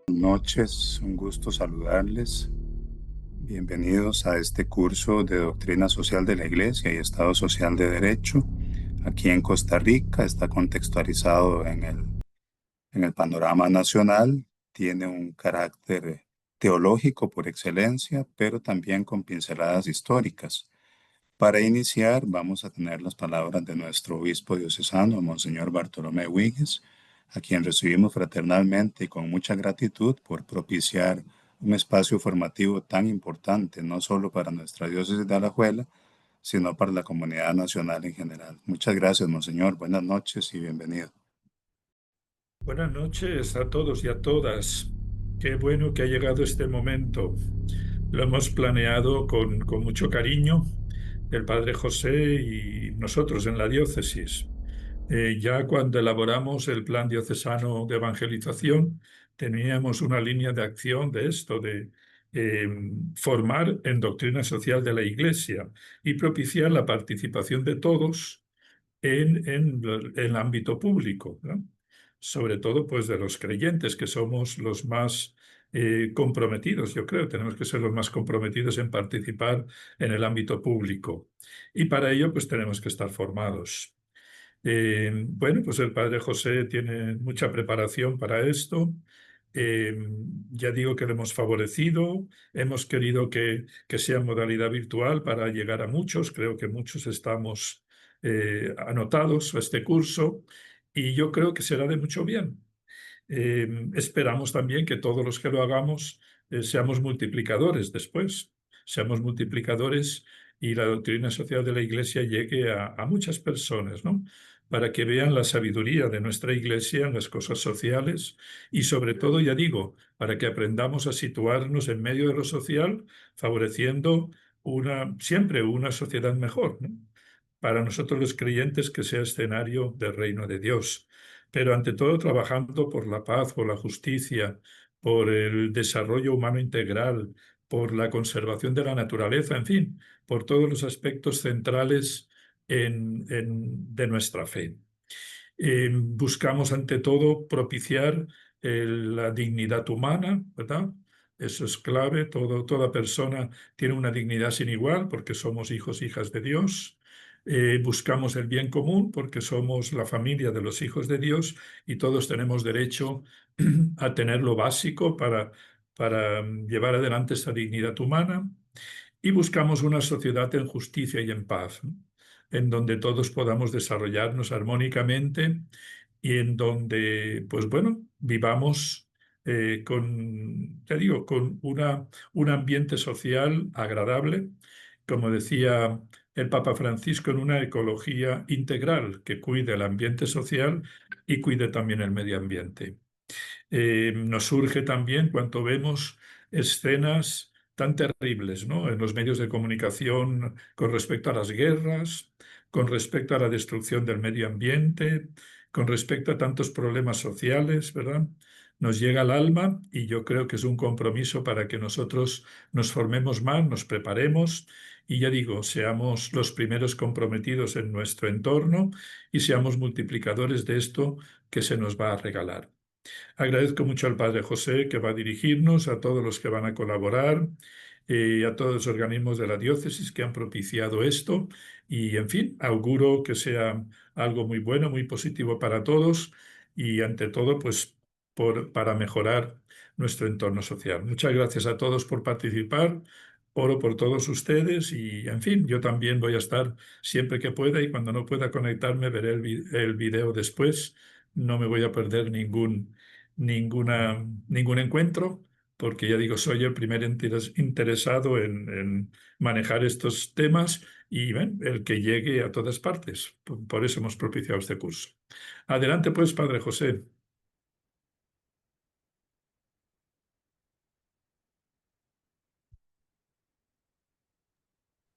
Noches, un gusto saludarles. Bienvenidos a este curso de Doctrina Social de la Iglesia y Estado Social de Derecho. Aquí en Costa Rica está contextualizado en el panorama nacional, tiene un carácter teológico por excelencia, pero también con pinceladas históricas. Para iniciar, vamos a tener las palabras de nuestro obispo diocesano, Monseñor Bartolomé Huíguez, a quien recibimos fraternalmente y con mucha gratitud por propiciar un espacio formativo tan importante, no solo para nuestra diócesis de Alajuela, sino para la comunidad nacional en general. Muchas gracias, Monseñor. Buenas noches y bienvenido. Buenas noches a todos y a todas. Qué bueno que ha llegado este momento. Lo hemos planeado con mucho cariño, el Padre José y nosotros en la diócesis. Ya cuando elaboramos el plan diocesano de evangelización, teníamos una línea de acción de esto, de eh, formar en doctrina social de la Iglesia y propiciar la participación de todos en el ámbito público, ¿no? Sobre todo, pues, de los creyentes, que somos los más comprometidos, yo creo, tenemos que ser los más comprometidos en participar en el ámbito público. Y para ello, pues, tenemos que estar formados. Bueno, pues el Padre José tiene mucha preparación para esto. Eh, ya digo que lo hemos favorecido, hemos querido que sea en modalidad virtual para llegar a muchos. Creo que muchos estamos anotados a este curso y yo creo que será de mucho bien. Esperamos también que todos los que lo hagamos seamos multiplicadores después, seamos multiplicadores y la doctrina social de la Iglesia llegue a muchas personas, ¿no? Para que vean la sabiduría de nuestra Iglesia en las cosas sociales y sobre todo, ya digo, para que aprendamos a situarnos en medio de lo social, favoreciendo siempre una sociedad mejor, ¿no? Para nosotros los creyentes que sea escenario del reino de Dios, pero ante todo trabajando por la paz, por la justicia, por el desarrollo humano integral, por la conservación de la naturaleza, en fin, por todos los aspectos centrales de nuestra fe. Buscamos ante todo propiciar la dignidad humana, ¿verdad? Eso es clave. Toda persona tiene una dignidad sin igual porque somos hijos, hijas de Dios. Buscamos el bien común porque somos la familia de los hijos de Dios y todos tenemos derecho a tener lo básico para llevar adelante esta dignidad humana. Y buscamos una sociedad en justicia y en paz, ¿no? En donde todos podamos desarrollarnos armónicamente y en donde, pues bueno, vivamos te digo, con un ambiente social agradable, como decía el Papa Francisco, en una ecología integral que cuide el ambiente social y cuide también el medio ambiente. Nos surge también cuando vemos escenas tan terribles, ¿no? En los medios de comunicación con respecto a las guerras, con respecto a la destrucción del medio ambiente, con respecto a tantos problemas sociales, ¿verdad? Nos llega al alma y yo creo que es un compromiso para que nosotros nos formemos más, nos preparemos y ya digo, seamos los primeros comprometidos en nuestro entorno y seamos multiplicadores de esto que se nos va a regalar. Agradezco mucho al Padre José que va a dirigirnos, a todos los que van a colaborar, a todos los organismos de la diócesis que han propiciado esto y, en fin, auguro que sea algo muy bueno, muy positivo para todos y, ante todo, pues para mejorar nuestro entorno social. Muchas gracias a todos por participar. Oro por todos ustedes y, en fin, yo también voy a estar siempre que pueda y cuando no pueda conectarme veré el video después. No me voy a perder ningún encuentro, porque ya digo, soy el primer interesado en manejar estos temas y ven, el que llegue a todas partes. Por eso hemos propiciado este curso. Adelante, pues, Padre José.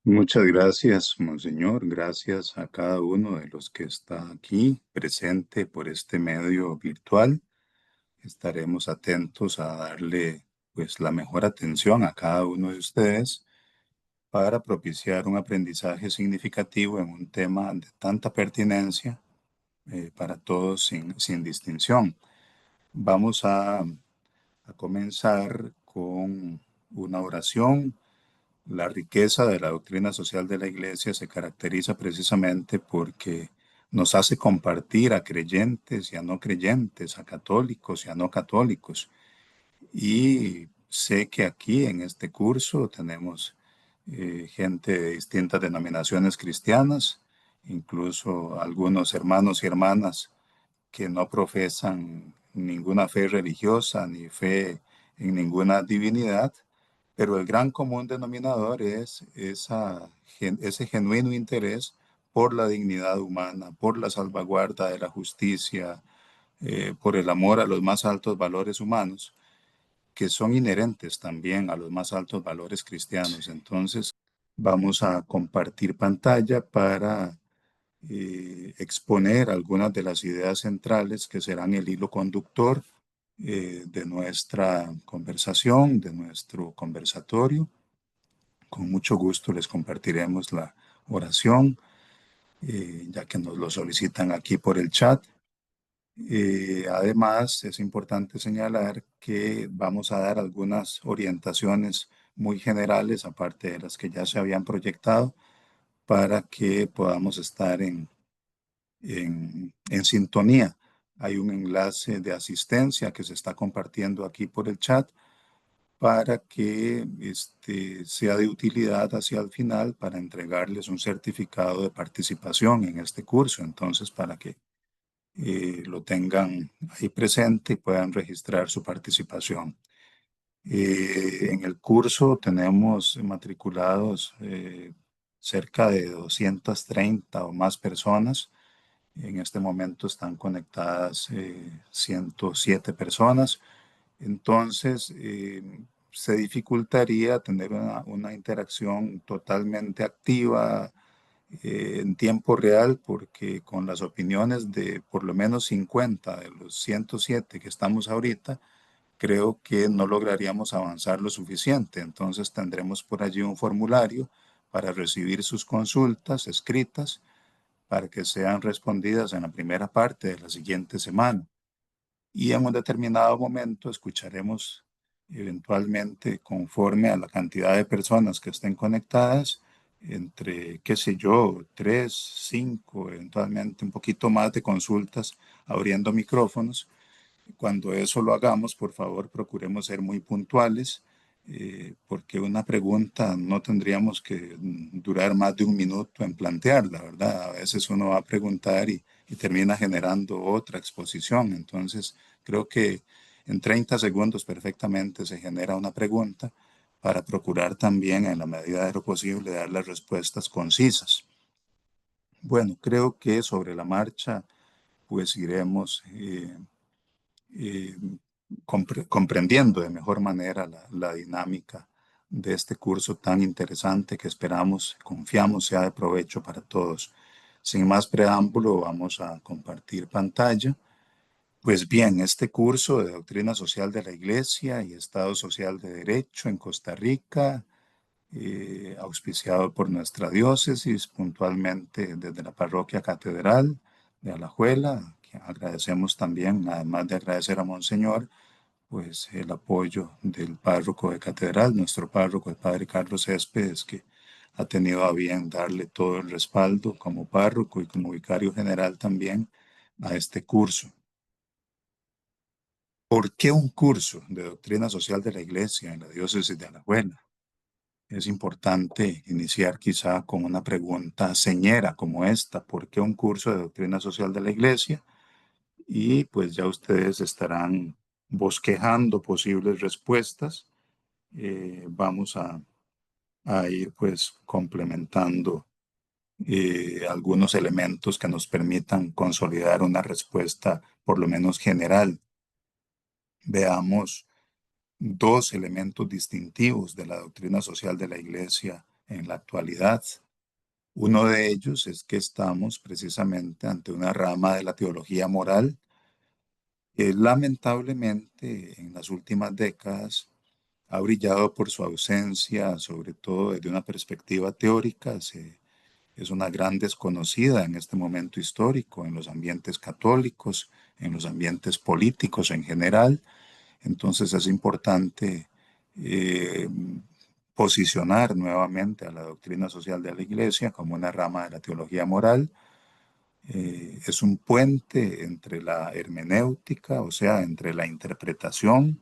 Muchas gracias, Monseñor. Gracias a cada uno de los que está aquí presente por este medio virtual. Estaremos atentos a darle pues la mejor atención a cada uno de ustedes para propiciar un aprendizaje significativo en un tema de tanta pertinencia para todos sin distinción. Vamos a a comenzar con una oración. La riqueza de la doctrina social de la Iglesia se caracteriza precisamente porque nos hace compartir a creyentes y a no creyentes, a católicos y a no católicos. Y sé que aquí en este curso tenemos gente de distintas denominaciones cristianas, incluso algunos hermanos y hermanas que no profesan ninguna fe religiosa ni fe en ninguna divinidad, pero el gran común denominador es ese genuino interés por la dignidad humana, por la salvaguarda de la justicia, por el amor a los más altos valores humanos, que son inherentes también a los más altos valores cristianos. Entonces, vamos a compartir pantalla para exponer algunas de las ideas centrales que serán el hilo conductor de nuestra conversación, de nuestro conversatorio. Con mucho gusto les compartiremos la oración, ya que nos lo solicitan aquí por el chat. Además, es importante señalar que vamos a dar algunas orientaciones muy generales, aparte de las que ya se habían proyectado, para que podamos estar en sintonía. Hay un enlace de asistencia que se está compartiendo aquí por el chat para que sea de utilidad hacia el final para entregarles un certificado de participación en este curso. Entonces, para que lo tengan ahí presente y puedan registrar su participación. En el curso tenemos matriculados cerca de 230 o más personas. En este momento están conectadas 107 personas. Entonces, se dificultaría tener una interacción totalmente activa en tiempo real porque con las opiniones de por lo menos 50 de los 107 que estamos ahorita, creo que no lograríamos avanzar lo suficiente. Entonces tendremos por allí un formulario para recibir sus consultas escritas para que sean respondidas en la primera parte de la siguiente semana. Y en un determinado momento escucharemos eventualmente, conforme a la cantidad de personas que estén conectadas, entre, qué sé yo, tres, cinco, eventualmente un poquito más de consultas abriendo micrófonos. Cuando eso lo hagamos, por favor, procuremos ser muy puntuales, porque una pregunta no tendríamos que durar más de un minuto en plantearla, ¿verdad? A veces uno va a preguntar y termina generando otra exposición. Entonces, creo que en 30 segundos perfectamente se genera una pregunta para procurar también, en la medida de lo posible, dar las respuestas concisas. Bueno, creo que sobre la marcha, pues iremos eh, comprendiendo de mejor manera la dinámica de este curso tan interesante que esperamos, confiamos sea de provecho para todos. Sin más preámbulo, vamos a compartir pantalla. Pues bien, este curso de Doctrina Social de la Iglesia y Estado Social de Derecho en Costa Rica, auspiciado por nuestra diócesis, puntualmente desde la Parroquia Catedral de Alajuela, que agradecemos también, además de agradecer a Monseñor, pues el apoyo del párroco de Catedral, nuestro párroco, el padre Carlos Céspedes, que ha tenido a bien darle todo el respaldo como párroco y como vicario general también a este curso. ¿Por qué un curso de doctrina social de la Iglesia en la diócesis de Alajuela? Es importante iniciar quizá con una pregunta señera como esta: ¿por qué un curso de doctrina social de la Iglesia? Y pues ya ustedes estarán bosquejando posibles respuestas. Vamos a ir pues complementando algunos elementos que nos permitan consolidar una respuesta por lo menos general. Veamos dos elementos distintivos de la doctrina social de la Iglesia en la actualidad. Uno de ellos es que estamos precisamente ante una rama de la teología moral que lamentablemente en las últimas décadas ha brillado por su ausencia, sobre todo desde una perspectiva teórica. Es una gran desconocida en este momento histórico, en los ambientes católicos, en los ambientes políticos en general. Entonces es importante eh, posicionar nuevamente a la doctrina social de la Iglesia como una rama de la teología moral. Es un puente entre la hermenéutica, o sea, entre la interpretación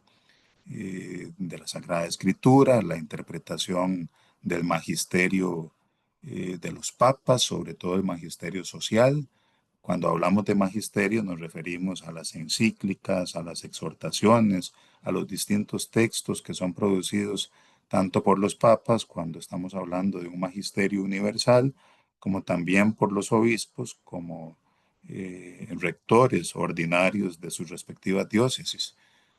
de la Sagrada Escritura, la interpretación del magisterio de los papas, sobre todo el magisterio social. Cuando hablamos de magisterio nos referimos a las encíclicas, a las exhortaciones, a los distintos textos que son producidos tanto por los papas cuando estamos hablando de un magisterio universal, como también por los obispos como rectores ordinarios de sus respectivas diócesis.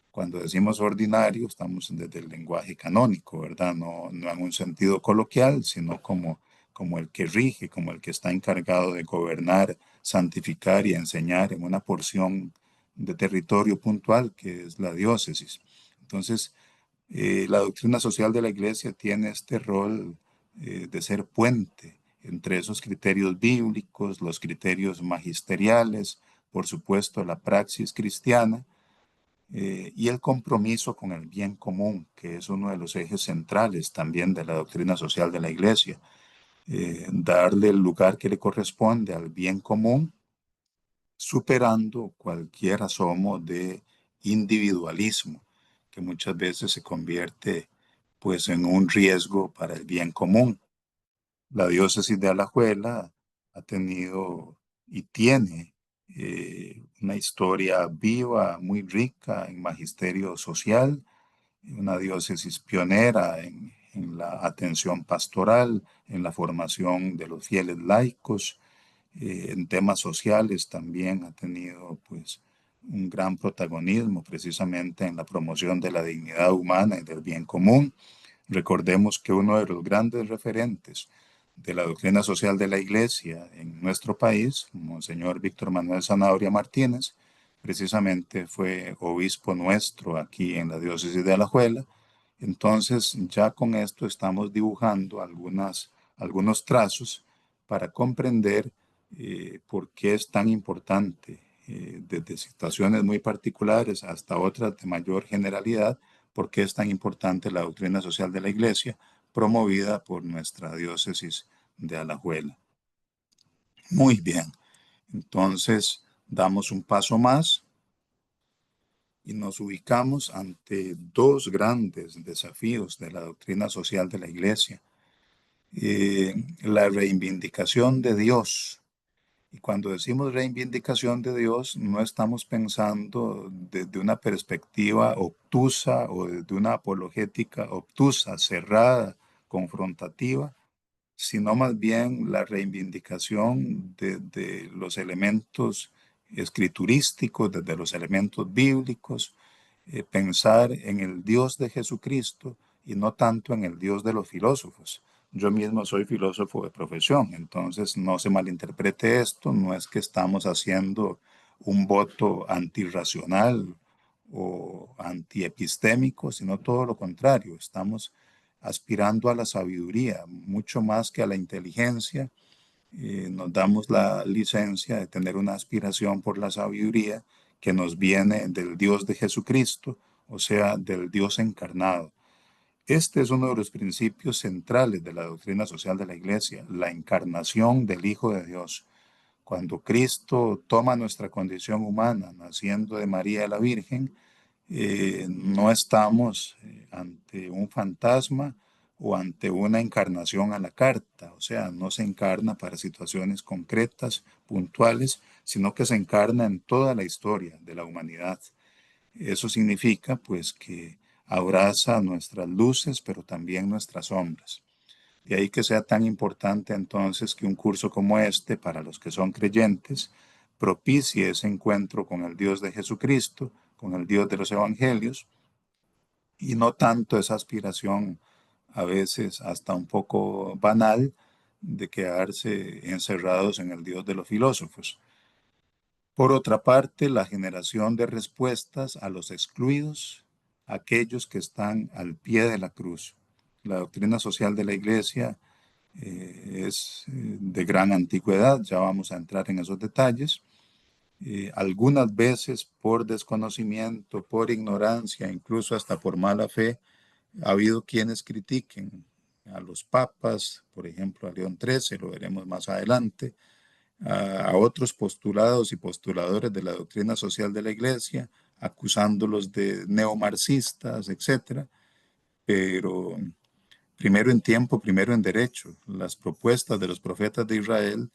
Cuando decimos ordinario, estamos desde el lenguaje canónico, ¿verdad? No en un sentido coloquial, sino como el que rige, como el que está encargado de gobernar, santificar y enseñar en una porción de territorio puntual que es la diócesis. Entonces, la doctrina social de la Iglesia tiene este rol de ser puente entre esos criterios bíblicos, los criterios magisteriales, por supuesto, la praxis cristiana y el compromiso con el bien común, que es uno de los ejes centrales también de la doctrina social de la Iglesia. Darle el lugar que le corresponde al bien común, superando cualquier asomo de individualismo, que muchas veces se convierte pues en un riesgo para el bien común. La diócesis de Alajuela ha tenido y tiene una historia viva, muy rica en magisterio social, una diócesis pionera en la atención pastoral, en la formación de los fieles laicos, en temas sociales también ha tenido pues un gran protagonismo precisamente en la promoción de la dignidad humana y del bien común. Recordemos que uno de los grandes referentes de la doctrina social de la Iglesia en nuestro país, Monseñor Víctor Manuel Zanabria Martínez, precisamente fue obispo nuestro aquí en la diócesis de Alajuela. Entonces, ya con esto estamos dibujando algunos trazos para comprender por qué es tan importante, desde situaciones muy particulares hasta otras de mayor generalidad, por qué es tan importante la doctrina social de la Iglesia promovida por nuestra diócesis de Alajuela. Muy bien, entonces damos un paso más y nos ubicamos ante dos grandes desafíos de la doctrina social de la Iglesia. La reivindicación de Dios. Y cuando decimos reivindicación de Dios, no estamos pensando desde una perspectiva obtusa o desde una apologética obtusa, cerrada, confrontativa, sino más bien la reivindicación de los elementos escriturísticos, desde los elementos bíblicos, pensar en el Dios de Jesucristo y no tanto en el Dios de los filósofos. Yo mismo soy filósofo de profesión, entonces no se malinterprete esto, no es que estamos haciendo un voto antirracional o antiepistémico, sino todo lo contrario, estamos aspirando a la sabiduría, mucho más que a la inteligencia. Nos damos la licencia de tener una aspiración por la sabiduría que nos viene del Dios de Jesucristo, o sea, del Dios encarnado. Este es uno de los principios centrales de la doctrina social de la Iglesia, la encarnación del Hijo de Dios. Cuando Cristo toma nuestra condición humana, naciendo de María la Virgen, no estamos ante un fantasma o ante una encarnación a la carta, o sea, no se encarna para situaciones concretas, puntuales, sino que se encarna en toda la historia de la humanidad. Eso significa pues que abraza nuestras luces, pero también nuestras sombras. De ahí que sea tan importante entonces que un curso como este, para los que son creyentes, propicie ese encuentro con el Dios de Jesucristo, con el Dios de los Evangelios, y no tanto esa aspiración a veces hasta un poco banal de quedarse encerrados en el Dios de los filósofos. Por otra parte, la generación de respuestas a los excluidos, aquellos que están al pie de la cruz. La doctrina social de la Iglesia es de gran antigüedad, ya vamos a entrar en esos detalles, algunas veces por desconocimiento, por ignorancia, incluso hasta por mala fe, ha habido quienes critiquen a los papas, por ejemplo a León XIII, lo veremos más adelante, a otros postulados y postuladores de la doctrina social de la Iglesia, acusándolos de neomarxistas, etcétera. Pero primero en tiempo, primero en derecho. Las propuestas de los profetas de Israel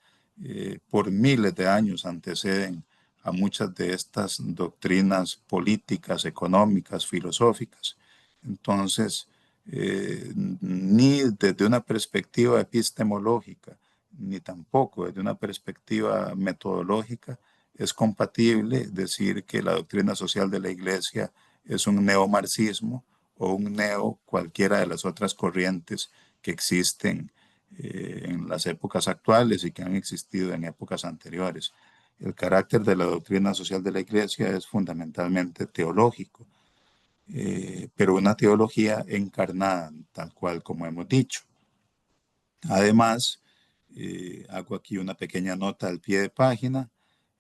por miles de años anteceden a muchas de estas doctrinas políticas, económicas, filosóficas. Entonces, ni desde una perspectiva epistemológica, ni tampoco desde una perspectiva metodológica, es compatible decir que la doctrina social de la Iglesia es un neomarxismo o un neo cualquiera de las otras corrientes que existen en las épocas actuales y que han existido en épocas anteriores. El carácter de la doctrina social de la Iglesia es fundamentalmente teológico, pero una teología encarnada, tal cual como hemos dicho. Además, hago aquí una pequeña nota al pie de página.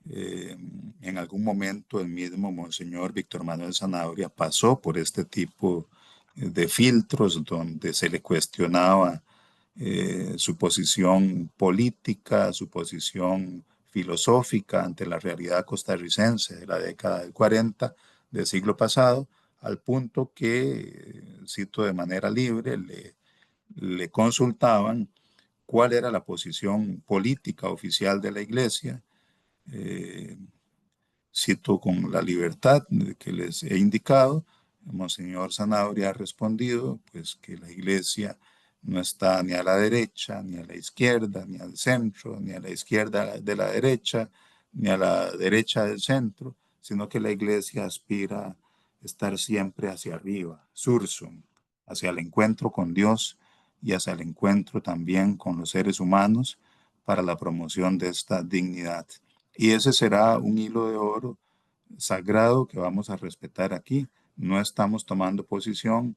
Eh, en algún momento el mismo Monseñor Víctor Manuel Zanabria pasó por este tipo de filtros donde se le cuestionaba su posición política, su posición filosófica ante la realidad costarricense de la década del 40 del siglo pasado, al punto que, cito de manera libre, le consultaban cuál era la posición política oficial de la Iglesia. Eh, Cito con la libertad que les he indicado, Monseñor Zanabria ha respondido pues que la Iglesia no está ni a la derecha, ni a la izquierda, ni al centro, ni a la izquierda de la derecha, ni a la derecha del centro, sino que la Iglesia aspira a estar siempre hacia arriba, sursum, hacia el encuentro con Dios y hacia el encuentro también con los seres humanos para la promoción de esta dignidad. Y ese será un hilo de oro sagrado que vamos a respetar aquí. No estamos tomando posición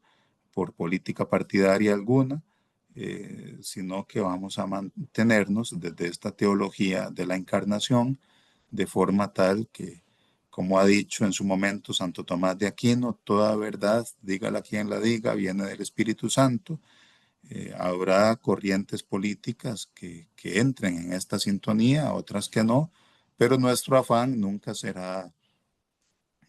por política partidaria alguna, sino que vamos a mantenernos desde esta teología de la encarnación de forma tal que, como ha dicho en su momento Santo Tomás de Aquino, toda verdad, dígala quien la diga, viene del Espíritu Santo. Habrá corrientes políticas que entren en esta sintonía, otras que no, pero nuestro afán nunca será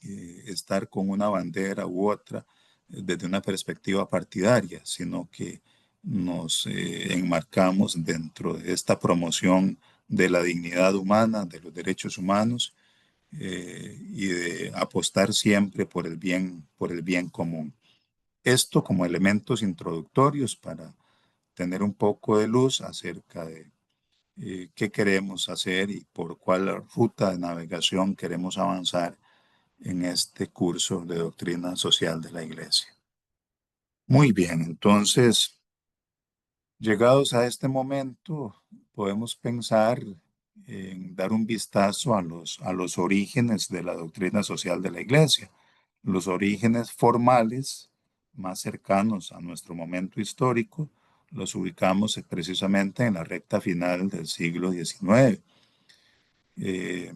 estar con una bandera u otra desde una perspectiva partidaria, sino que nos enmarcamos dentro de esta promoción de la dignidad humana, de los derechos humanos y de apostar siempre por el bien común. Esto como elementos introductorios para tener un poco de luz acerca de qué queremos hacer y por cuál ruta de navegación queremos avanzar en este curso de doctrina social de la Iglesia. Muy bien, entonces, llegados a este momento, podemos pensar en dar un vistazo a los orígenes de la doctrina social de la Iglesia, los orígenes formales más cercanos a nuestro momento histórico. Los ubicamos precisamente en la recta final del siglo XIX. Eh,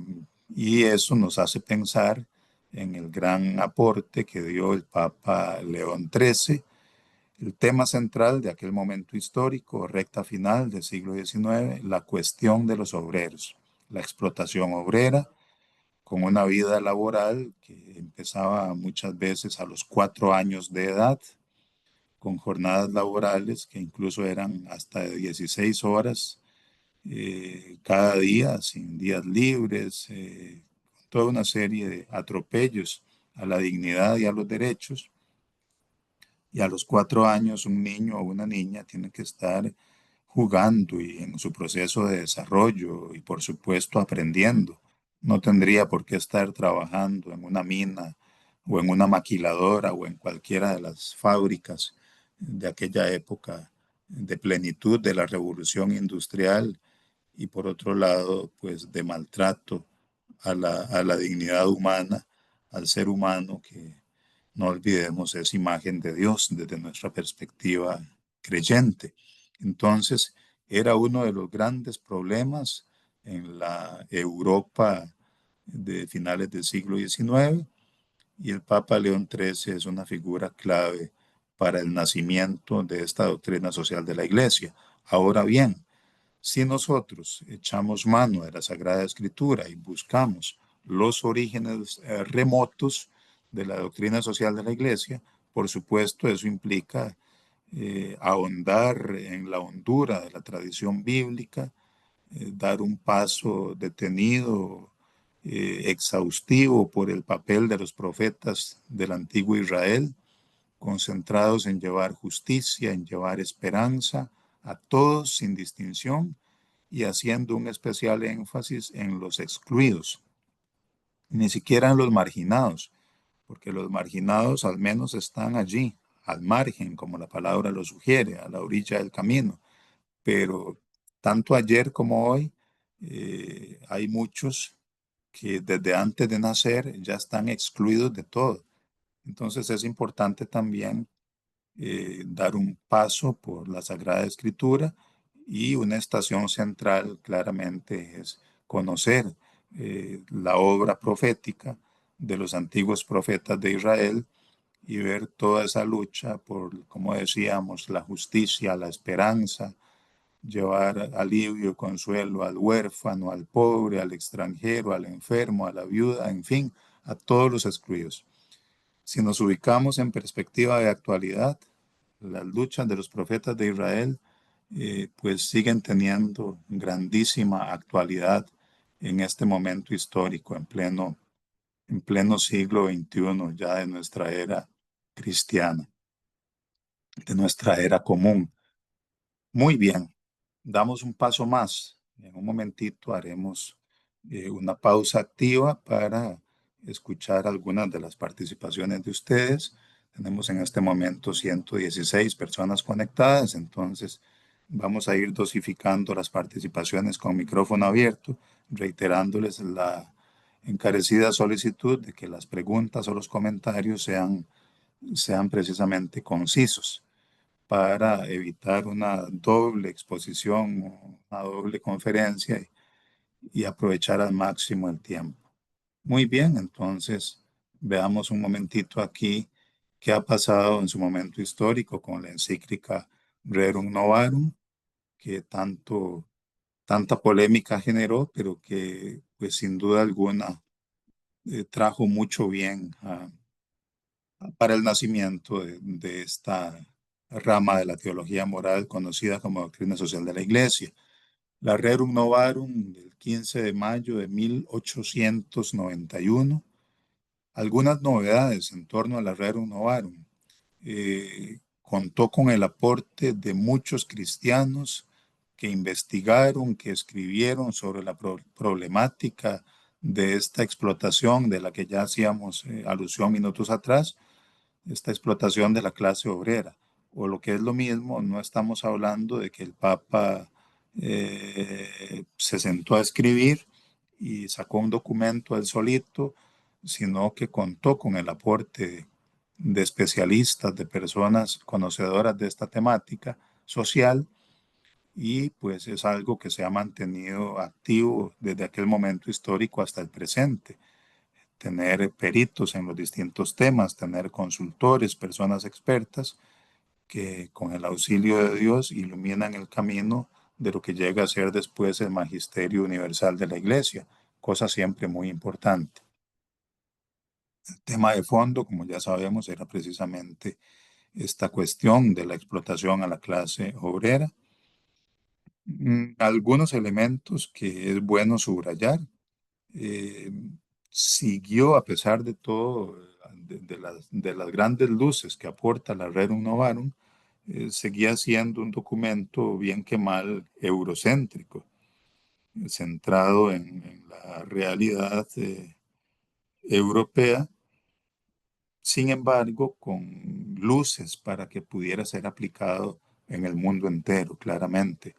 y eso nos hace pensar en el gran aporte que dio el Papa León XIII, el tema central de aquel momento histórico, recta final del siglo XIX, la cuestión de los obreros, la explotación obrera, con una vida laboral que empezaba muchas veces a los 4 años de edad, con jornadas laborales que incluso eran hasta de 16 horas cada día, sin días libres, toda una serie de atropellos a la dignidad y a los derechos. Y a los 4 años un niño o una niña tiene que estar jugando y en su proceso de desarrollo y por supuesto aprendiendo. No tendría por qué estar trabajando en una mina o en una maquiladora o en cualquiera de las fábricas de aquella época de plenitud de la revolución industrial y por otro lado, pues de maltrato a la dignidad humana, al ser humano, que no olvidemos es imagen de Dios desde nuestra perspectiva creyente. Entonces, era uno de los grandes problemas en la Europa de finales del siglo XIX, y el Papa León XIII es una figura clave para el nacimiento de esta doctrina social de la Iglesia. Ahora bien, si nosotros echamos mano de la Sagrada Escritura y buscamos los orígenes remotos de la doctrina social de la Iglesia, por supuesto eso implica ahondar en la hondura de la tradición bíblica, dar un paso detenido, exhaustivo por el papel de los profetas del antiguo Israel, concentrados en llevar justicia, en llevar esperanza a todos sin distinción y haciendo un especial énfasis en los excluidos, ni siquiera en los marginados, porque los marginados al menos están allí, al margen, como la palabra lo sugiere, a la orilla del camino, pero tanto ayer como hoy hay muchos que desde antes de nacer ya están excluidos de todo. Entonces es importante también dar un paso por la Sagrada Escritura, y una estación central claramente es conocer la obra profética de los antiguos profetas de Israel y ver toda esa lucha por, como decíamos, la justicia, la esperanza, llevar alivio y consuelo al huérfano, al pobre, al extranjero, al enfermo, a la viuda, en fin, a todos los excluidos. Si nos ubicamos en perspectiva de actualidad, las luchas de los profetas de Israel pues siguen teniendo grandísima actualidad en este momento histórico, en pleno siglo XXI, ya de nuestra era cristiana, de nuestra era común. Muy bien, damos un paso más. En un momentito haremos una pausa activa para escuchar algunas de las participaciones de ustedes. Tenemos en este momento 116 personas conectadas, entonces vamos a ir dosificando las participaciones con micrófono abierto, reiterándoles la encarecida solicitud de que las preguntas o los comentarios sean precisamente concisos para evitar una doble exposición, una doble conferencia y aprovechar al máximo el tiempo. Muy bien, entonces veamos un momentito aquí qué ha pasado en su momento histórico con la encíclica Rerum Novarum, que tanta polémica generó, pero que pues sin duda alguna trajo mucho bien para el nacimiento de esta rama de la teología moral conocida como doctrina social de la Iglesia. La Rerum Novarum del 15 de mayo de 1891. Algunas novedades en torno a la Rerum Novarum. Contó con el aporte de muchos cristianos que investigaron, que escribieron sobre la problemática de esta explotación de la que ya hacíamos alusión minutos atrás, esta explotación de la clase obrera. O lo que es lo mismo, no estamos hablando de que el Papa se sentó a escribir y sacó un documento él solito, sino que contó con el aporte de especialistas, de personas conocedoras de esta temática social, y pues es algo que se ha mantenido activo desde aquel momento histórico hasta el presente. Tener peritos en los distintos temas, tener consultores, personas expertas que con el auxilio de Dios iluminan el camino de lo que llega a ser después el magisterio universal de la Iglesia, cosa siempre muy importante. El tema de fondo, como ya sabemos, era precisamente esta cuestión de la explotación a la clase obrera. Algunos elementos que es bueno subrayar. eh, Siguió, a pesar de todo, de las grandes luces que aporta la Rerum Novarum, seguía siendo un documento bien que mal eurocéntrico, centrado en la realidad europea, sin embargo, con luces para que pudiera ser aplicado en el mundo entero, claramente.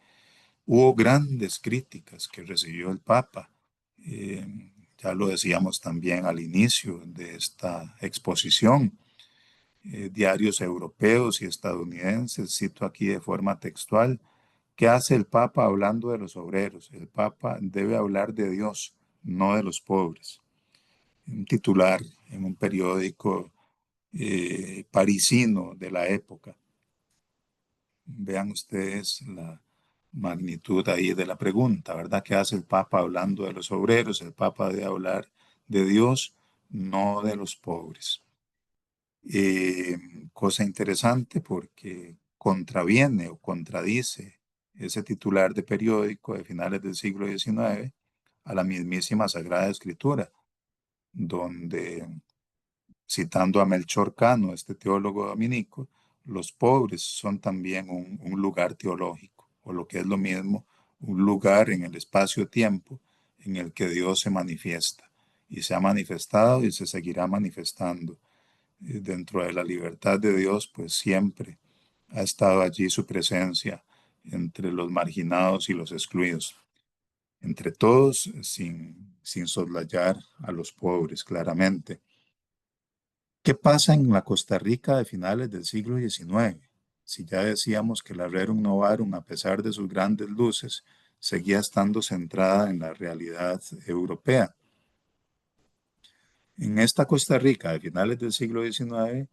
Hubo grandes críticas que recibió el Papa. Ya lo decíamos también al inicio de esta exposición. Diarios europeos y estadounidenses, cito aquí de forma textual, ¿qué hace el Papa hablando de los obreros? El Papa debe hablar de Dios, no de los pobres. Un titular en un periódico parisino de la época. Vean ustedes la magnitud ahí de la pregunta, ¿verdad? ¿Qué hace el Papa hablando de los obreros? El Papa debe hablar de Dios, no de los pobres. Eh, Cosa interesante porque contraviene o contradice ese titular de periódico de finales del siglo XIX a la mismísima Sagrada Escritura, donde, citando a Melchor Cano, este teólogo dominico, los pobres son también un lugar teológico, o lo que es lo mismo, un lugar en el espacio-tiempo en el que Dios se manifiesta, y se ha manifestado y se seguirá manifestando. Dentro de la libertad de Dios, pues siempre ha estado allí su presencia entre los marginados y los excluidos, entre todos, sin soslayar a los pobres, claramente. ¿Qué pasa en la Costa Rica de finales del siglo XIX? Si ya decíamos que la Rerum Novarum, a pesar de sus grandes luces, seguía estando centrada en la realidad europea. En esta Costa Rica de finales del siglo XIX,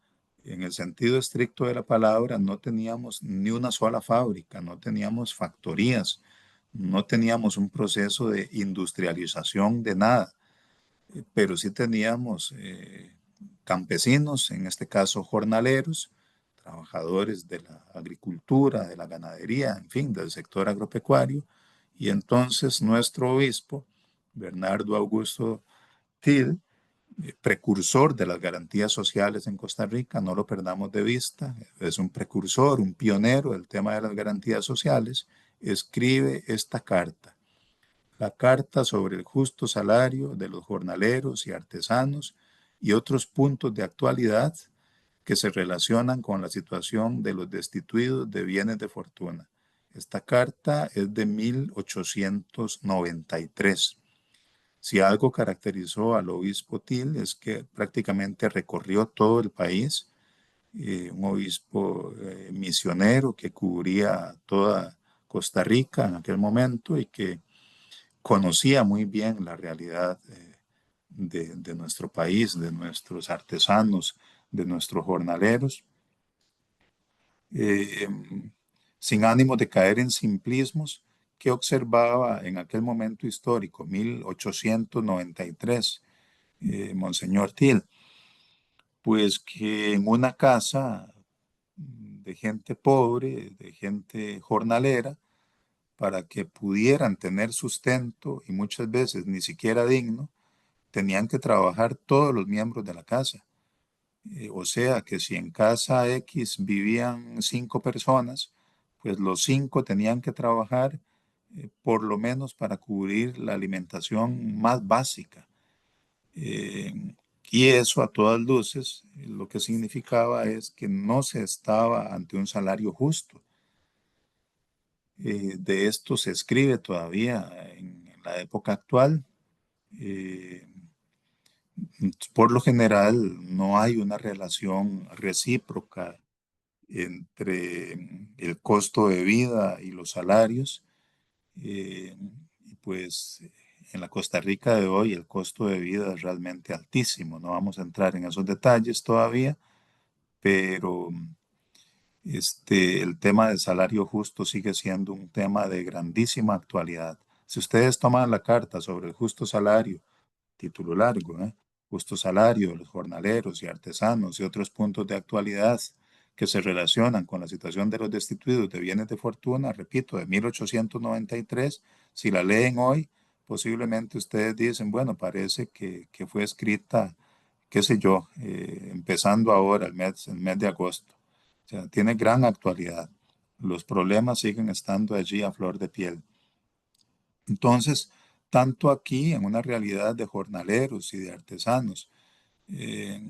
en el sentido estricto de la palabra, no teníamos ni una sola fábrica, no teníamos factorías, no teníamos un proceso de industrialización de nada, pero sí teníamos campesinos, en este caso jornaleros, trabajadores de la agricultura, de la ganadería, en fin, del sector agropecuario, y entonces nuestro obispo, Bernardo Augusto Til, precursor de las garantías sociales en Costa Rica, no lo perdamos de vista, es un precursor, un pionero del tema de las garantías sociales, escribe esta carta, la carta sobre el justo salario de los jornaleros y artesanos y otros puntos de actualidad que se relacionan con la situación de los destituidos de bienes de fortuna. Esta carta es de 1893. Si algo caracterizó al obispo Til es que prácticamente recorrió todo el país, un obispo misionero que cubría toda Costa Rica en aquel momento y que conocía muy bien la realidad de nuestro país, de nuestros artesanos, de nuestros jornaleros, eh, sin ánimo de caer en simplismos, que observaba en aquel momento histórico, 1893, Monseñor Til, pues que en una casa de gente pobre, de gente jornalera, para que pudieran tener sustento y muchas veces ni siquiera digno, tenían que trabajar todos los miembros de la casa. O sea que si en casa X vivían 5 personas, pues los 5 tenían que trabajar por lo menos para cubrir la alimentación más básica. Eh, y eso a todas luces lo que significaba es que no se estaba ante un salario justo. De esto se escribe todavía en la época actual. Eh, por lo general no hay una relación recíproca entre el costo de vida y los salarios. Y pues en la Costa Rica de hoy el costo de vida es realmente altísimo. No vamos a entrar en esos detalles todavía, pero el tema del salario justo sigue siendo un tema de grandísima actualidad. Si ustedes toman la carta sobre el justo salario, título largo, justo salario de los jornaleros y artesanos y otros puntos de actualidad que se relacionan con la situación de los destituidos de bienes de fortuna, repito, de 1893, si la leen hoy, posiblemente ustedes dicen, bueno, parece que fue escrita, qué sé yo, empezando ahora el mes de agosto. O sea, tiene gran actualidad. Los problemas siguen estando allí a flor de piel. Entonces, tanto aquí en una realidad de jornaleros y de artesanos, eh,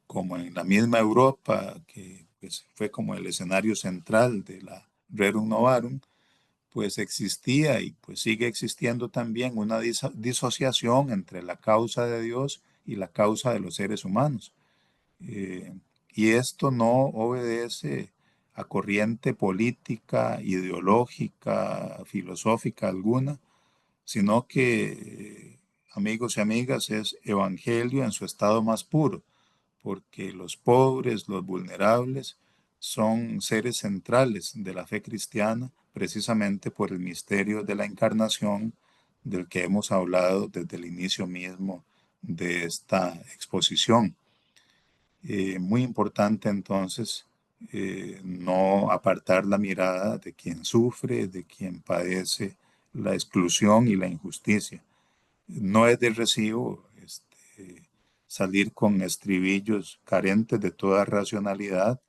como en la misma Europa, que pues, fue como el escenario central de la Rerum Novarum, pues existía y pues sigue existiendo también una disociación entre la causa de Dios y la causa de los seres humanos. Eh, y esto no obedece a corriente política, ideológica, filosófica alguna, sino que amigos y amigas, es evangelio en su estado más puro, porque los pobres, los vulnerables, son seres centrales de la fe cristiana, precisamente por el misterio de la encarnación del que hemos hablado desde el inicio mismo de esta exposición. Muy importante entonces no apartar la mirada de quien sufre, de quien padece la exclusión y la injusticia. No es de recibo salir con estribillos carentes de toda racionalidad,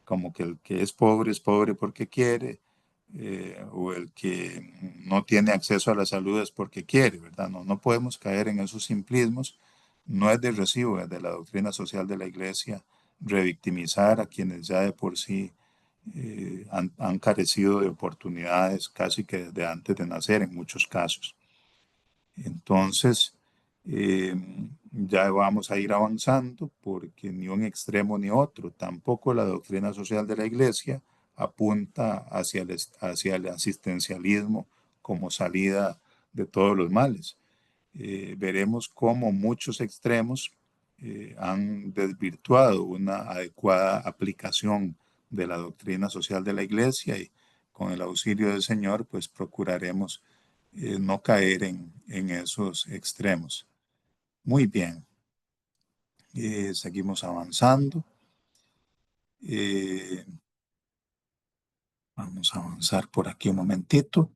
como que el que es pobre porque quiere, o el que no tiene acceso a la salud es porque quiere, ¿verdad? No, no podemos caer en esos simplismos. No es de recibo desde la doctrina social de la Iglesia revictimizar a quienes ya de por sí han carecido de oportunidades casi que desde antes de nacer en muchos casos. Entonces, eh, ya vamos a ir avanzando porque ni un extremo ni otro, tampoco la doctrina social de la Iglesia apunta hacia el asistencialismo como salida de todos los males. Veremos cómo muchos extremos han desvirtuado una adecuada aplicación de la doctrina social de la Iglesia y con el auxilio del Señor, pues procuraremos no caer en esos extremos. Muy bien, seguimos avanzando. Eh, Vamos a avanzar por aquí un momentito.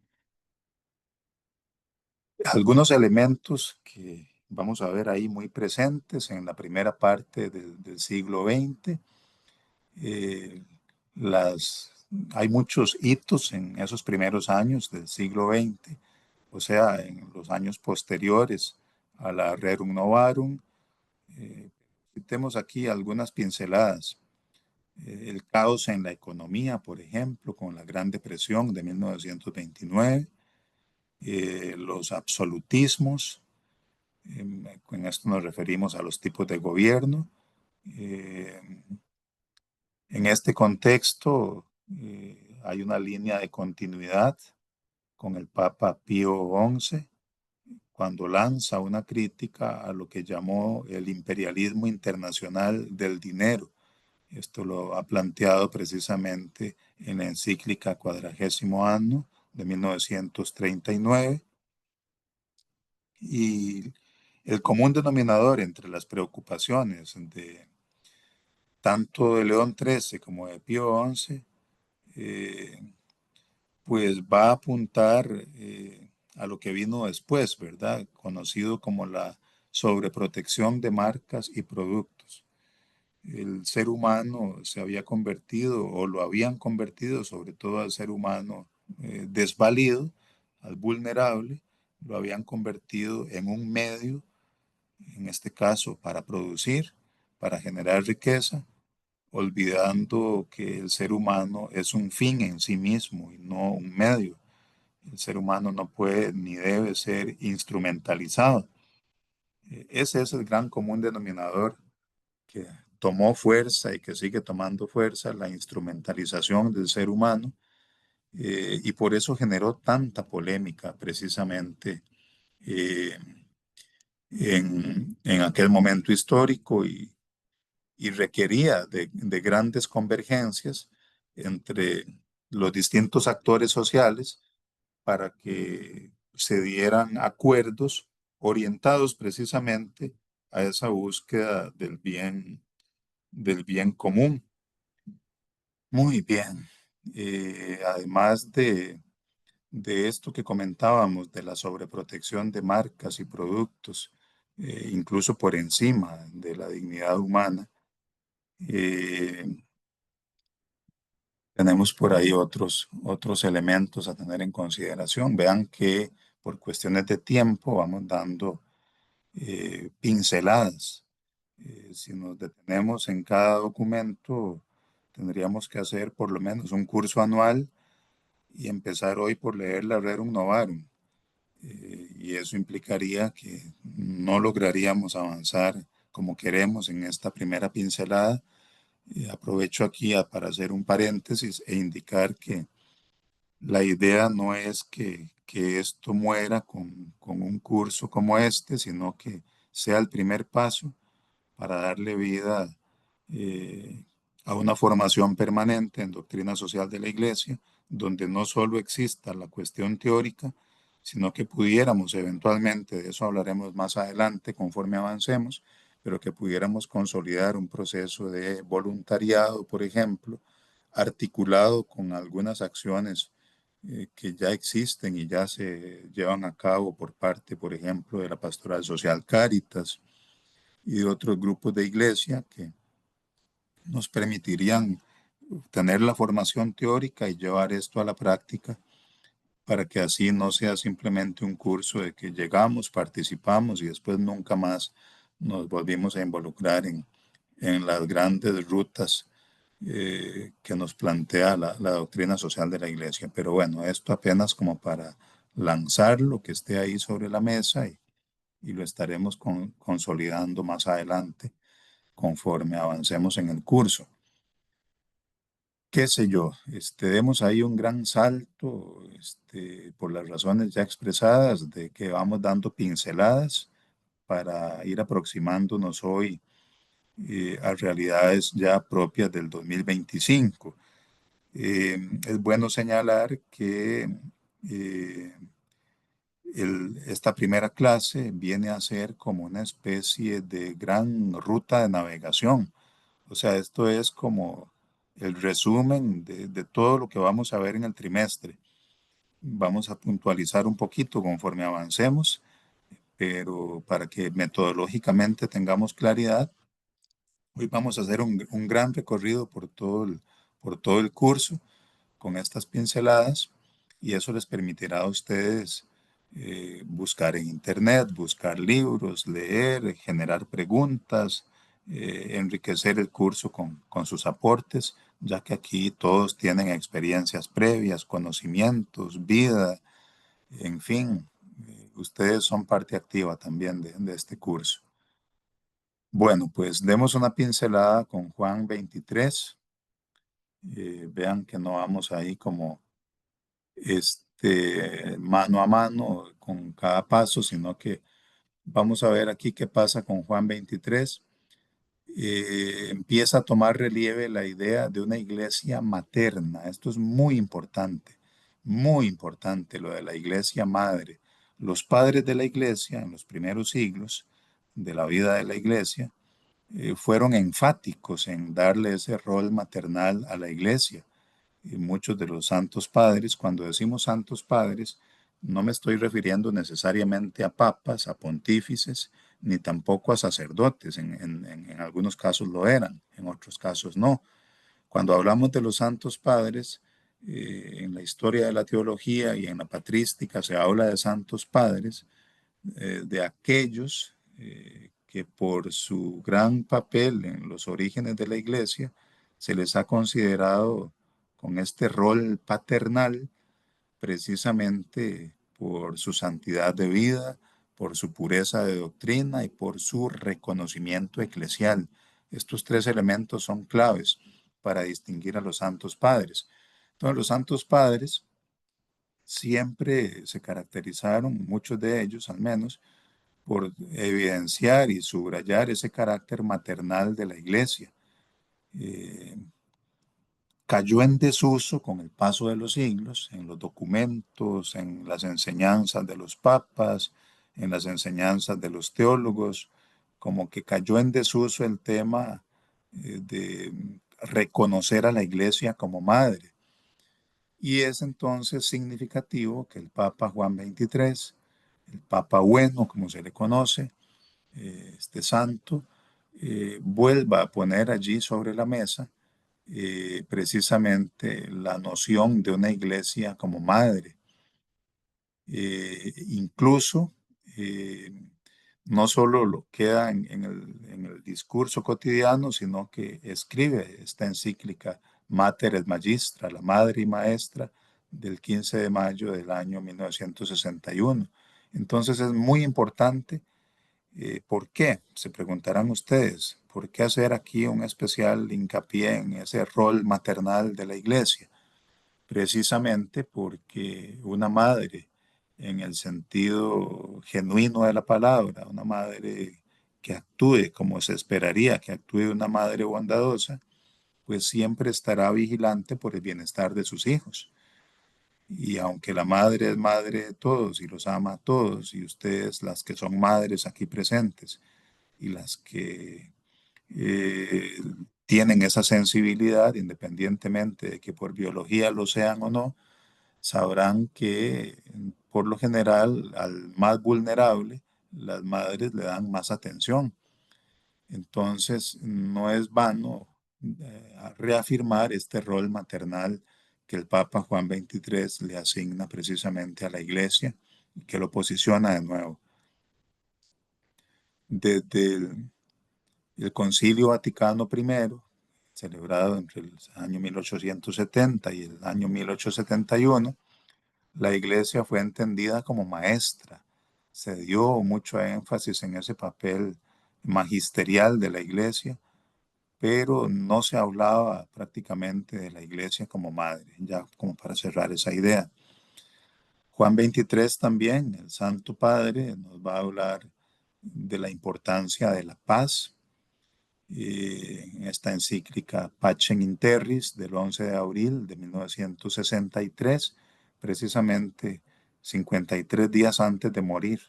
Algunos elementos que vamos a ver ahí muy presentes en la primera parte del siglo XX. Eh, las, Hay muchos hitos en esos primeros años del siglo XX, o sea, en los años posteriores a la Rerum Novarum. Citemos aquí algunas pinceladas. El caos en la economía, por ejemplo, con la Gran Depresión de 1929, los absolutismos, con esto nos referimos a los tipos de gobierno. Eh, en este contexto hay una línea de continuidad con el Papa Pío XI, cuando lanza una crítica a lo que llamó el imperialismo internacional del dinero. Esto lo ha planteado precisamente en la encíclica Quadragésimo Anno de 1939. Y el común denominador entre las preocupaciones de tanto de León XIII como de Pío XI, eh, pues va a apuntar a lo que vino después, ¿verdad? Conocido como la sobreprotección de marcas y productos. El ser humano se había convertido o lo habían convertido, sobre todo al ser humano desvalido, al vulnerable, lo habían convertido en un medio, en este caso para producir, para generar riqueza, olvidando que el ser humano es un fin en sí mismo y no un medio. El ser humano no puede ni debe ser instrumentalizado. Ese es el gran común denominador que tomó fuerza y que sigue tomando fuerza, la instrumentalización del ser humano, y por eso generó tanta polémica precisamente eh, en aquel momento histórico y requería de grandes convergencias entre los distintos actores sociales para que se dieran acuerdos orientados precisamente a esa búsqueda del bien común. Muy bien. Además de esto que comentábamos, de la sobreprotección de marcas y productos, incluso por encima de la dignidad humana, eh, tenemos por ahí otros elementos a tener en consideración. Vean que por cuestiones de tiempo vamos dando pinceladas. Si nos detenemos en cada documento, tendríamos que hacer por lo menos un curso anual y empezar hoy por leer la Rerum Novarum. Y eso implicaría que no lograríamos avanzar como queremos en esta primera pincelada. Aprovecho aquí para hacer un paréntesis e indicar que La idea no es que esto muera con un curso como este, sino que sea el primer paso para darle vida eh, a una formación permanente en doctrina social de la Iglesia, donde no solo exista la cuestión teórica, sino que pudiéramos eventualmente, de eso hablaremos más adelante conforme avancemos, pero que pudiéramos consolidar un proceso de voluntariado, por ejemplo, articulado con algunas acciones que ya existen y ya se llevan a cabo por parte, por ejemplo, de la Pastoral Social Cáritas y de otros grupos de iglesia que nos permitirían tener la formación teórica y llevar esto a la práctica para que así no sea simplemente un curso de que llegamos, participamos y después nunca más nos volvimos a involucrar en las grandes rutas que nos plantea la doctrina social de la iglesia. Pero bueno, esto apenas como para lanzar lo que esté ahí sobre la mesa y lo estaremos consolidando más adelante conforme avancemos en el curso. Qué sé yo, demos ahí un gran salto, por las razones ya expresadas, de que vamos dando pinceladas para ir aproximándonos hoy a realidades ya propias del 2025. Es bueno señalar que eh, esta primera clase viene a ser como una especie de gran ruta de navegación. O sea, esto es como el resumen de todo lo que vamos a ver en el trimestre. Vamos a puntualizar un poquito conforme avancemos, pero para que metodológicamente tengamos claridad, hoy vamos a hacer un gran recorrido por todo el curso con estas pinceladas y eso les permitirá a ustedes buscar en internet, buscar libros, leer, generar preguntas, enriquecer el curso con sus aportes, ya que aquí todos tienen experiencias previas, conocimientos, vida, en fin, ustedes son parte activa también de este curso. Bueno, pues demos una pincelada con Juan 23. Vean que no vamos ahí como mano a mano con cada paso, sino que vamos a ver aquí qué pasa con Juan 23. Empieza a tomar relieve la idea de una iglesia materna. Esto es muy importante lo de la iglesia madre. Los padres de la iglesia en los primeros siglos de la vida de la iglesia fueron enfáticos en darle ese rol maternal a la iglesia y muchos de los santos padres. Cuando decimos santos padres, no me estoy refiriendo necesariamente a papas, a pontífices, ni tampoco a sacerdotes. En algunos casos lo eran, en otros casos no. Cuando hablamos de los santos padres, en la historia de la teología y en la patrística se habla de santos padres, de aquellos que por su gran papel en los orígenes de la iglesia se les ha considerado con este rol paternal precisamente por su santidad de vida, por su pureza de doctrina y por su reconocimiento eclesial. Estos tres elementos son claves para distinguir a los santos padres. Entonces, los santos padres siempre se caracterizaron, muchos de ellos al menos, por evidenciar y subrayar ese carácter maternal de la iglesia. Eh, Cayó en desuso con el paso de los siglos, en los documentos, en las enseñanzas de los papas, en las enseñanzas de los teólogos, como que cayó en desuso el tema de reconocer a la iglesia como madre. Y es entonces significativo que el Papa Juan XXIII, el Papa bueno, como se le conoce, este santo, vuelva a poner allí sobre la mesa precisamente la noción de una iglesia como madre. Incluso eh, no solo lo queda en el discurso cotidiano, sino que escribe esta encíclica Mater et Magistra, la madre y maestra, del 15 de mayo del año 1961. Entonces es muy importante. ¿Por qué? Se preguntarán ustedes. ¿Por qué hacer aquí un especial hincapié en ese rol maternal de la iglesia? precisamente porque una madre, en el sentido genuino de la palabra, una madre que actúe como se esperaría que actúe una madre bondadosa, pues siempre estará vigilante por el bienestar de sus hijos. Y aunque la madre es madre de todos y los ama a todos, y ustedes, las que son madres aquí presentes y las que eh, tienen esa sensibilidad, independientemente de que por biología lo sean o no, sabrán que por lo general al más vulnerable las madres le dan más atención. Entonces no es vano reafirmar este rol maternal que el Papa Juan XXIII le asigna precisamente a la Iglesia y que lo posiciona de nuevo. Desde el Concilio Vaticano I, celebrado entre el año 1870 y el año 1871, la iglesia fue entendida como maestra. Se dio mucho énfasis en ese papel magisterial de la iglesia, pero no se hablaba prácticamente de la iglesia como madre, ya como para cerrar esa idea. Juan 23 también, el Santo Padre, nos va a hablar de la importancia de la paz. En esta encíclica Pacem in Terris del 11 de abril de 1963, precisamente 53 días antes de morir,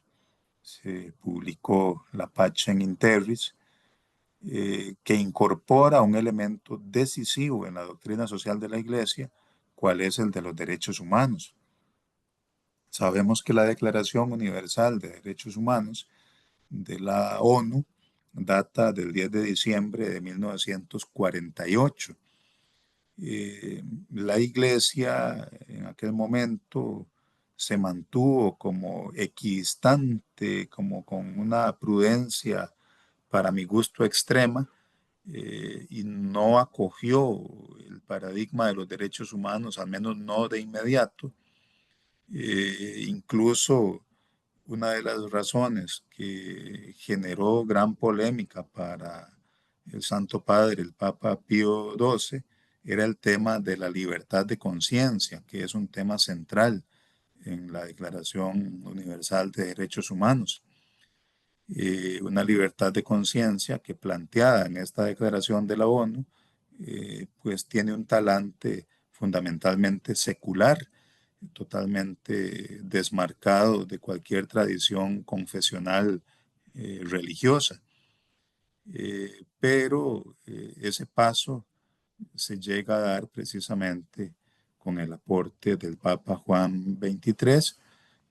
se publicó la Pacem in Terris, que incorpora un elemento decisivo en la doctrina social de la Iglesia, cuál es el de los derechos humanos. Sabemos que la Declaración Universal de Derechos Humanos de la ONU data del 10 de diciembre de 1948. La iglesia en aquel momento se mantuvo como equidistante, como con una prudencia para mi gusto extrema, y no acogió el paradigma de los derechos humanos, al menos no de inmediato. Incluso una de las razones que generó gran polémica para el Santo Padre, el Papa Pío XII, era el tema de la libertad de conciencia, que es un tema central en la Declaración Universal de Derechos Humanos. Una libertad de conciencia que planteada en esta declaración de la ONU, pues tiene un talante fundamentalmente secular, totalmente desmarcado de cualquier tradición confesional religiosa. Pero ese paso se llega a dar precisamente con el aporte del Papa Juan XXIII.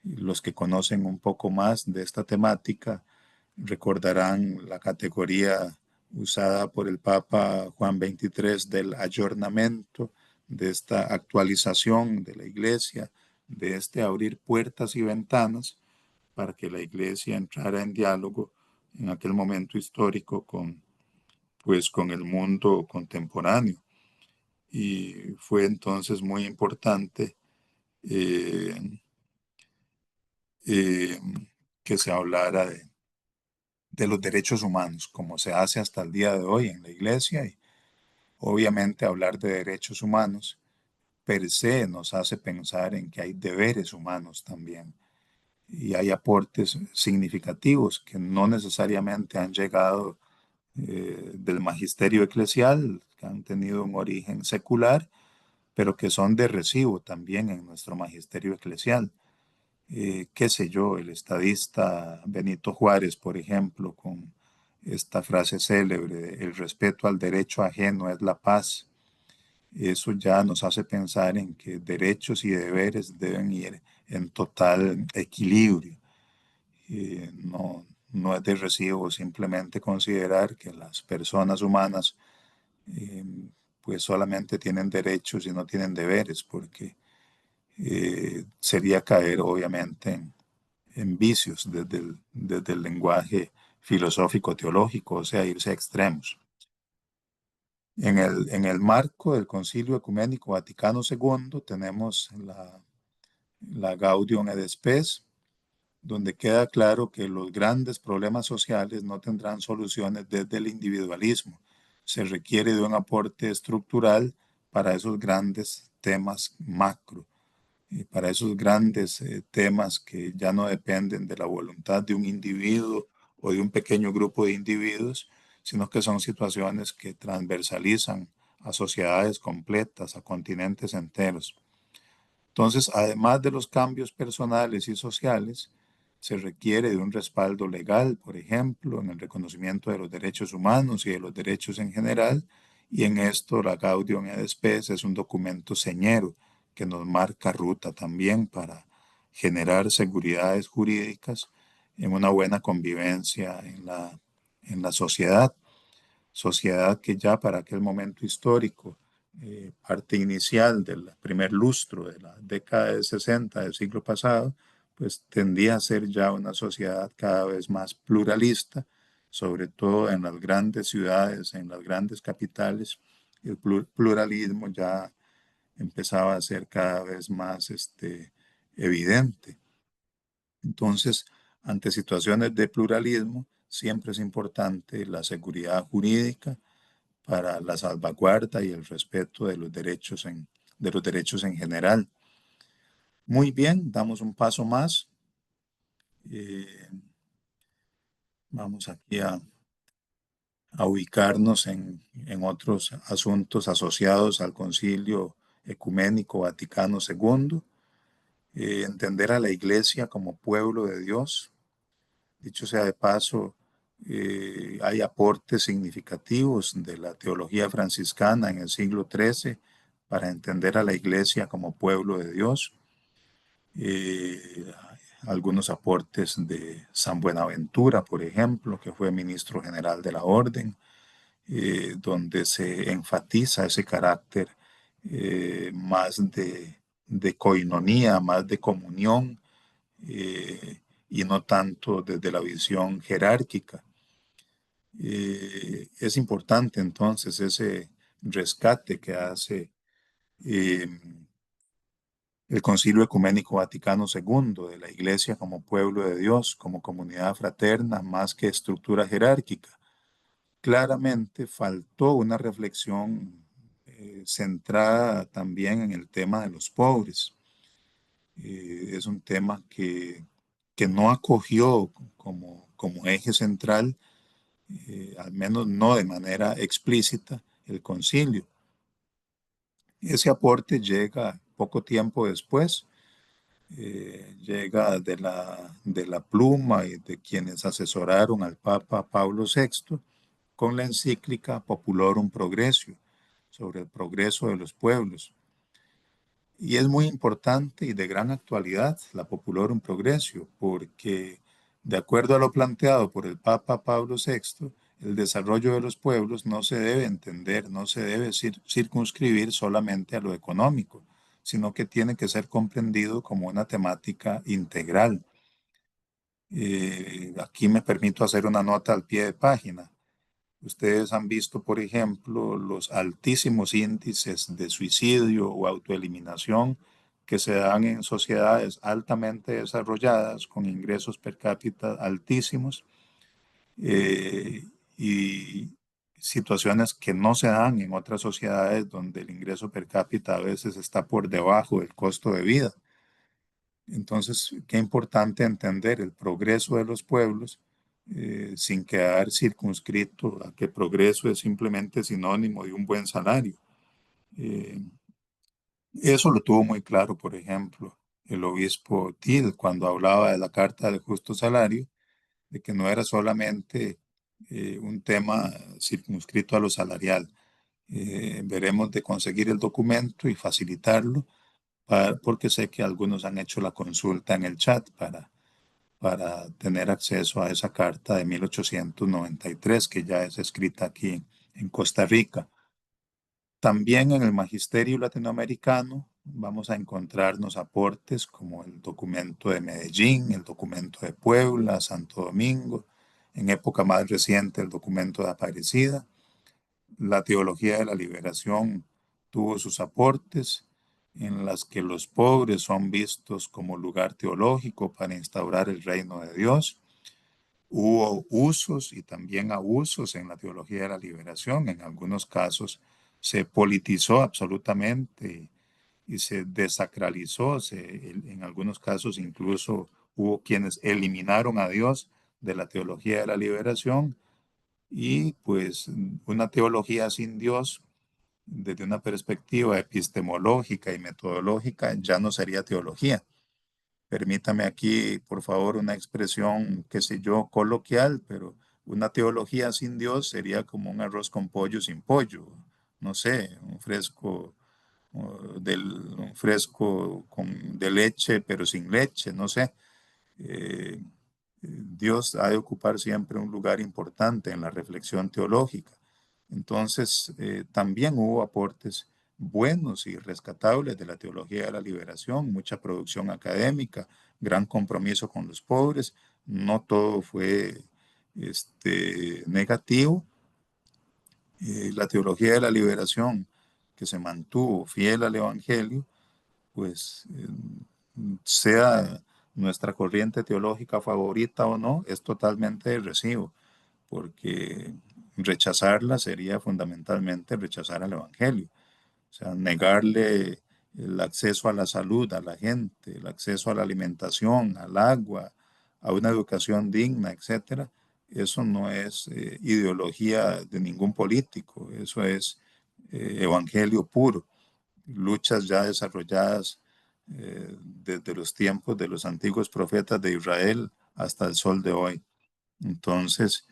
Los que conocen un poco más de esta temática recordarán la categoría usada por el Papa Juan XXIII del ayornamiento, de esta actualización de la iglesia, de este abrir puertas y ventanas para que la iglesia entrara en diálogo en aquel momento histórico con, pues, con el mundo contemporáneo. Y fue entonces muy importante eh, eh, que se hablara de los derechos humanos, como se hace hasta el día de hoy en la iglesia. Y obviamente hablar de derechos humanos per se nos hace pensar en que hay deberes humanos también. Y hay aportes significativos que no necesariamente han llegado del magisterio eclesial, que han tenido un origen secular, pero que son de recibo también en nuestro magisterio eclesial. Qué sé yo, el estadista Benito Juárez, por ejemplo, con esta frase célebre, el respeto al derecho ajeno es la paz. Eso ya nos hace pensar en que derechos y deberes deben ir en total equilibrio. No es de recibo simplemente considerar que las personas humanas eh, pues solamente tienen derechos y no tienen deberes, porque sería caer obviamente en vicios desde el lenguaje filosófico teológico, o sea, irse a extremos. En el marco del Concilio Ecuménico Vaticano II tenemos la Gaudium et Spes, donde queda claro que los grandes problemas sociales no tendrán soluciones desde el individualismo. Se requiere de un aporte estructural para esos grandes temas macro, para esos grandes temas que ya no dependen de la voluntad de un individuo o de un pequeño grupo de individuos, sino que son situaciones que transversalizan a sociedades completas, a continentes enteros. Entonces, además de los cambios personales y sociales, se requiere de un respaldo legal, por ejemplo, en el reconocimiento de los derechos humanos y de los derechos en general, y en esto la Gaudium et Spes es un documento señero que nos marca ruta también para generar seguridades jurídicas en una buena convivencia en la sociedad que ya para aquel momento histórico, parte inicial del primer lustro de la década de 60 del siglo pasado, pues tendía a ser ya una sociedad cada vez más pluralista, sobre todo en las grandes ciudades, en las grandes capitales. El pluralismo ya empezaba a ser cada vez más evidente. Entonces, ante situaciones de pluralismo, siempre es importante la seguridad jurídica para la salvaguarda y el respeto de los derechos en general. Muy bien, damos un paso más. Eh, Vamos aquí a ubicarnos en otros asuntos asociados al Concilio Ecuménico Vaticano II. Entender a la Iglesia como pueblo de Dios. Dicho sea de paso, hay aportes significativos de la teología franciscana en el siglo XIII para entender a la Iglesia como pueblo de Dios. Eh, Algunos aportes de San Buenaventura, por ejemplo, que fue ministro general de la Orden, donde se enfatiza ese carácter más de coinonía, más de comunión, y no tanto desde la visión jerárquica. Es importante entonces ese rescate que hace eh, el Concilio Ecuménico Vaticano II de la Iglesia como pueblo de Dios, como comunidad fraterna, más que estructura jerárquica. Claramente faltó una reflexión centrada también en el tema de los pobres. Es un tema que no acogió como eje central, al menos no de manera explícita, el concilio. Ese aporte llega poco tiempo después, llega de la pluma y de quienes asesoraron al Papa Pablo VI con la encíclica Populorum Progressio sobre el progreso de los pueblos. Y es muy importante y de gran actualidad la Populorum Progressio, porque de acuerdo a lo planteado por el Papa Pablo VI, el desarrollo de los pueblos no se debe entender, no se debe circunscribir solamente a lo económico, sino que tiene que ser comprendido como una temática integral. Aquí me permito hacer una nota al pie de página. Ustedes han visto, por ejemplo, los altísimos índices de suicidio o autoeliminación que se dan en sociedades altamente desarrolladas con ingresos per cápita altísimos, eh, y situaciones que no se dan en otras sociedades donde el ingreso per cápita a veces está por debajo del costo de vida. Entonces, qué importante entender el progreso de los pueblos sin quedar circunscrito a que progreso es simplemente sinónimo de un buen salario. Eh, Eso lo tuvo muy claro, por ejemplo, el obispo Till cuando hablaba de la Carta del Justo Salario, de que no era solamente un tema circunscrito a lo salarial. Veremos de conseguir el documento y facilitarlo, porque sé que algunos han hecho la consulta en el chat para tener acceso a esa carta de 1893 que ya es escrita aquí en Costa Rica. También en el magisterio latinoamericano vamos a encontrarnos aportes como el documento de Medellín, el documento de Puebla, Santo Domingo, en época más reciente el documento de Aparecida. La teología de la liberación tuvo sus aportes en las que los pobres son vistos como lugar teológico para instaurar el reino de Dios. Hubo usos y también abusos en la teología de la liberación. En algunos casos se politizó absolutamente y se desacralizó, en algunos casos incluso hubo quienes eliminaron a Dios de la teología de la liberación y pues una teología sin Dios desde una perspectiva epistemológica y metodológica ya no sería teología. Permítame aquí, por favor, una expresión, qué sé yo, coloquial, pero una teología sin Dios sería como un arroz con pollo sin pollo, no sé, un fresco de leche, pero sin leche, no sé. Eh, Dios ha de ocupar siempre un lugar importante en la reflexión teológica. Entonces, también hubo aportes buenos y rescatables de la teología de la liberación, mucha producción académica, gran compromiso con los pobres. No todo fue negativo. La teología de la liberación, que se mantuvo fiel al Evangelio, pues sea nuestra corriente teológica favorita o no, es totalmente de recibo, porque rechazarla sería fundamentalmente rechazar al Evangelio, o sea, negarle el acceso a la salud a la gente, el acceso a la alimentación, al agua, a una educación digna, etcétera. Eso no es ideología de ningún político, eso es evangelio puro, luchas ya desarrolladas desde los tiempos de los antiguos profetas de Israel hasta el sol de hoy. Entonces,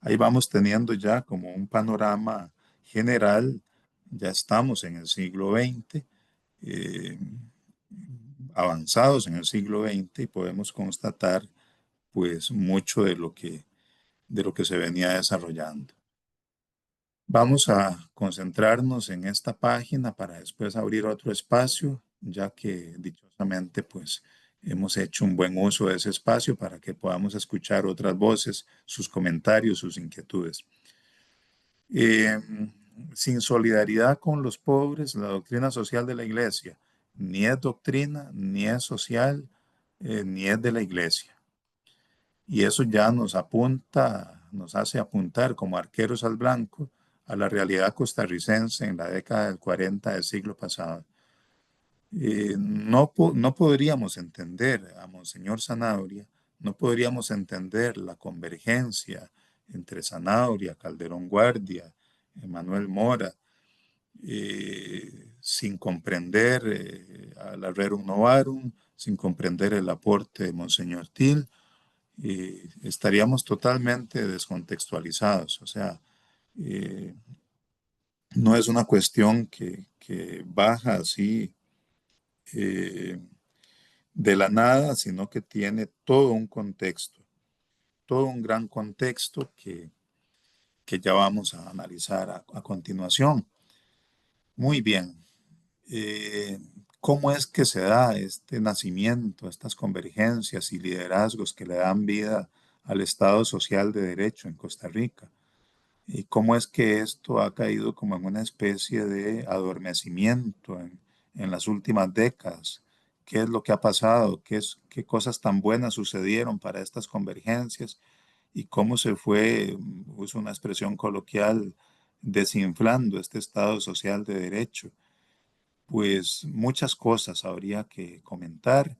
ahí vamos teniendo ya como un panorama general, ya estamos en el siglo XX, eh, avanzados en el siglo XX y podemos constatar pues mucho de lo que se venía desarrollando. Vamos a concentrarnos en esta página para después abrir otro espacio, ya que dichosamente pues hemos hecho un buen uso de ese espacio para que podamos escuchar otras voces, sus comentarios, sus inquietudes. Eh, Sin solidaridad con los pobres, la doctrina social de la iglesia ni es doctrina, ni es social, ni es de la iglesia. Y eso ya nos apunta, nos hace apuntar como arqueros al blanco a la realidad costarricense en la década del 40 del siglo pasado. No podríamos entender a Monseñor Zanabria, no podríamos entender la convergencia entre Zanabria, Calderón Guardia, Emanuel Mora, sin comprender a la Rerum Novarum, sin comprender el aporte de Monseñor Til, estaríamos totalmente descontextualizados. O sea, eh, no es una cuestión que baja así eh, de la nada, sino que tiene todo un contexto, todo un gran contexto que ya vamos a analizar a continuación. Muy bien. eh, ¿Cómo es que se da este nacimiento, estas convergencias y liderazgos que le dan vida al Estado social de derecho en Costa Rica? ¿Y cómo es que esto ha caído como en una especie de adormecimiento en las últimas décadas? ¿Qué es lo que ha pasado? ¿Qué cosas tan buenas sucedieron para estas convergencias? ¿Y cómo se fue, uso una expresión coloquial, desinflando este Estado social de derecho? Pues muchas cosas habría que comentar,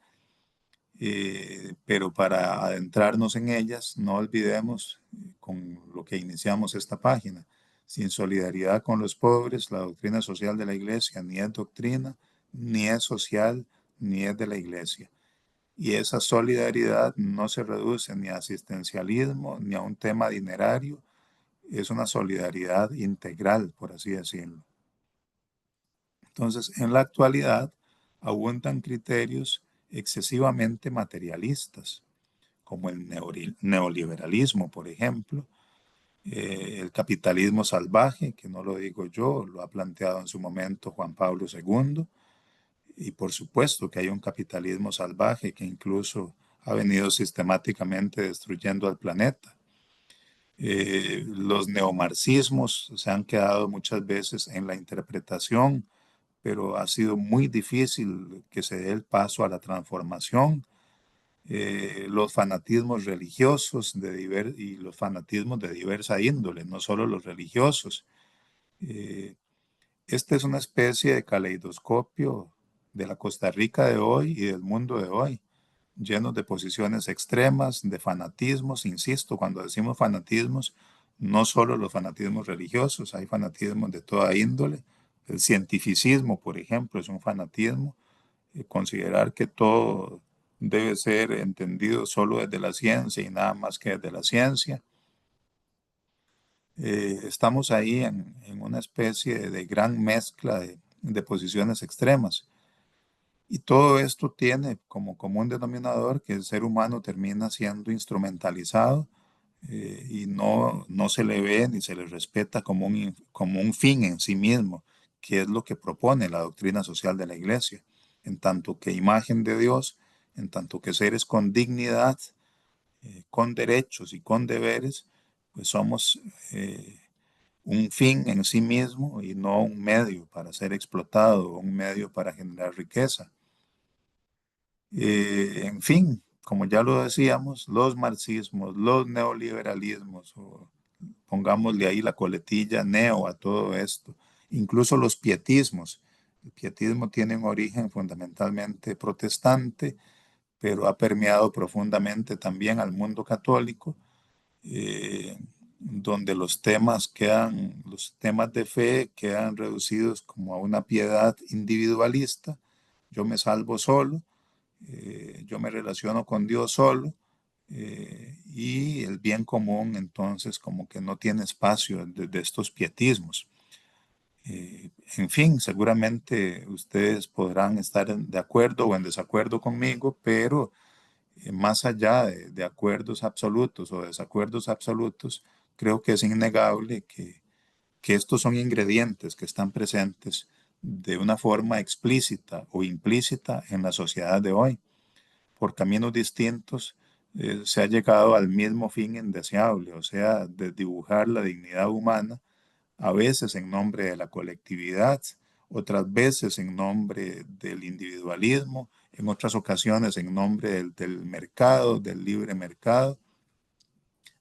pero para adentrarnos en ellas, no olvidemos con lo que iniciamos esta página. Sin solidaridad con los pobres, la doctrina social de la iglesia ni es doctrina, ni es social, ni es de la iglesia. Y esa solidaridad no se reduce ni a asistencialismo, ni a un tema dinerario, es una solidaridad integral, por así decirlo. Entonces, en la actualidad abundan criterios excesivamente materialistas, como el neoliberalismo, por ejemplo, el capitalismo salvaje, que no lo digo yo, lo ha planteado en su momento Juan Pablo II, y por supuesto que hay un capitalismo salvaje que incluso ha venido sistemáticamente destruyendo al planeta. Los neomarxismos se han quedado muchas veces en la interpretación, pero ha sido muy difícil que se dé el paso a la transformación. Los fanatismos religiosos y los fanatismos de diversa índole, no solo los religiosos. Eh, Esta es una especie de caleidoscopio de la Costa Rica de hoy y del mundo de hoy, llenos de posiciones extremas, de fanatismos. Insisto, cuando decimos fanatismos, no solo los fanatismos religiosos, hay fanatismos de toda índole. El cientificismo, por ejemplo, es un fanatismo. Considerar que todo debe ser entendido solo desde la ciencia y nada más que desde la ciencia. Estamos ahí en una especie de gran mezcla de posiciones extremas. Y todo esto tiene como común denominador que el ser humano termina siendo instrumentalizado, y no se le ve ni se le respeta como un fin en sí mismo, que es lo que propone la doctrina social de la Iglesia, en tanto que imagen de Dios, en tanto que seres con dignidad, con derechos y con deberes, pues somos un fin en sí mismo y no un medio para ser explotado, un medio para generar riqueza. En fin, como ya lo decíamos, los marxismos, los neoliberalismos, o pongámosle ahí la coletilla neo a todo esto, incluso los pietismos. El pietismo tiene un origen fundamentalmente protestante, pero ha permeado profundamente también al mundo católico, donde los temas de fe quedan reducidos como a una piedad individualista. Yo me salvo solo, yo me relaciono con Dios solo, y el bien común entonces como que no tiene espacio de estos pietismos. En fin, seguramente ustedes podrán estar de acuerdo o en desacuerdo conmigo, pero más allá de acuerdos absolutos o desacuerdos absolutos, creo que es innegable que estos son ingredientes que están presentes de una forma explícita o implícita en la sociedad de hoy. Por caminos distintos, se ha llegado al mismo fin indeseable, o sea, de dibujar la dignidad humana, a veces en nombre de la colectividad, otras veces en nombre del individualismo, en otras ocasiones en nombre del mercado, del libre mercado,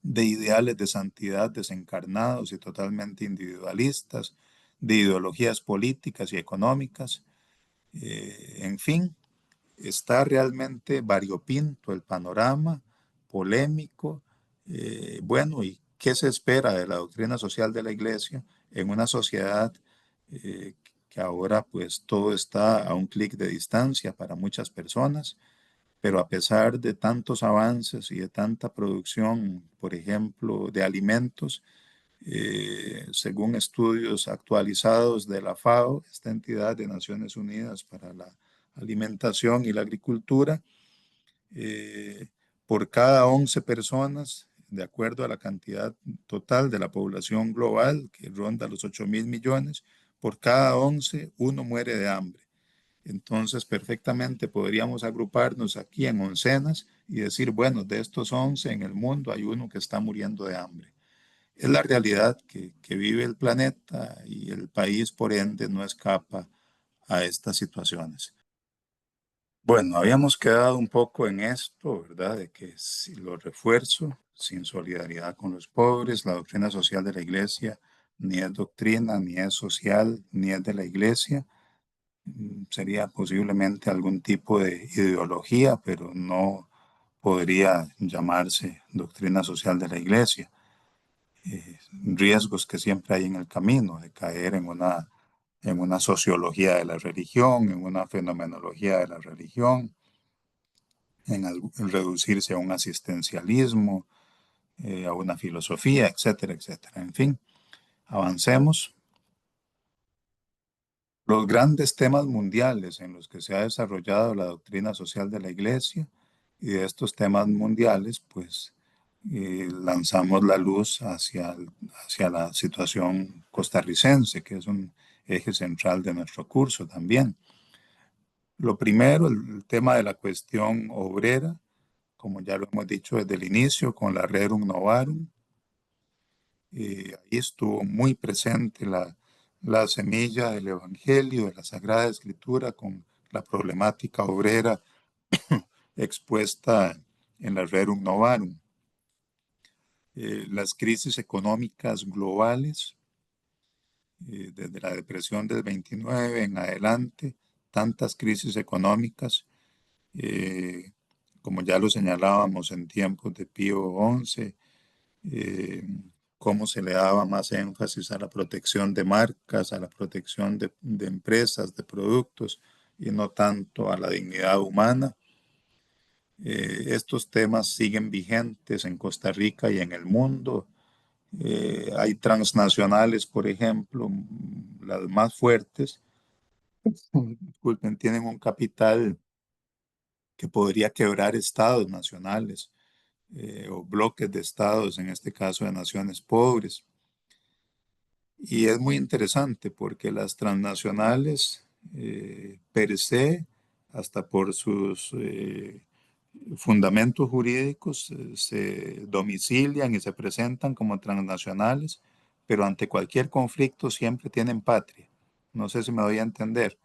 de ideales de santidad desencarnados y totalmente individualistas, de ideologías políticas y económicas. En fin, está realmente variopinto el panorama, polémico. Bueno, ¿y qué se espera de la doctrina social de la Iglesia en una sociedad eh, que ahora pues todo está a un clic de distancia para muchas personas? Pero a pesar de tantos avances y de tanta producción, por ejemplo, de alimentos, según estudios actualizados de la FAO, esta entidad de Naciones Unidas para la Alimentación y la Agricultura, eh, por cada 11 personas, de acuerdo a la cantidad total de la población global, que ronda los 8.000 millones, por cada 11, uno muere de hambre. Entonces, perfectamente podríamos agruparnos aquí en oncenas y decir, bueno, de estos 11 en el mundo hay uno que está muriendo de hambre. Es la realidad que vive el planeta y el país, por ende, no escapa a estas situaciones. Bueno, habíamos quedado un poco en esto, ¿verdad? De que si lo refuerzo, sin solidaridad con los pobres, la doctrina social de la Iglesia ni es doctrina, ni es social, ni es de la Iglesia. Sería posiblemente algún tipo de ideología, pero no podría llamarse doctrina social de la Iglesia. Riesgos que siempre hay en el camino de caer en una sociología de la religión, en una fenomenología de la religión, en reducirse a un asistencialismo, a una filosofía, etcétera, etcétera. En fin, avancemos. Los grandes temas mundiales en los que se ha desarrollado la doctrina social de la Iglesia, y de estos temas mundiales, pues lanzamos la luz hacia la situación costarricense, que es un eje central de nuestro curso también. Lo primero, el tema de la cuestión obrera, como ya lo hemos dicho desde el inicio, con la Rerum Novarum. Ahí estuvo muy presente la semilla del Evangelio, de la Sagrada Escritura, con la problemática obrera expuesta en la Rerum Novarum. Las crisis económicas globales, desde la depresión del 29 en adelante, tantas crisis económicas, eh, como ya lo señalábamos en tiempos de Pío XI, eh, cómo se le daba más énfasis a la protección de marcas, a la protección de empresas, de productos, y no tanto a la dignidad humana. Estos temas siguen vigentes en Costa Rica y en el mundo. Hay transnacionales, por ejemplo, las más fuertes, disculpen, tienen un capital que podría quebrar estados nacionales o bloques de estados, en este caso de naciones pobres. Y es muy interesante porque las transnacionales, per se, hasta por sus fundamentos jurídicos, se domicilian y se presentan como transnacionales, pero ante cualquier conflicto siempre tienen patria. No sé si me doy a entender.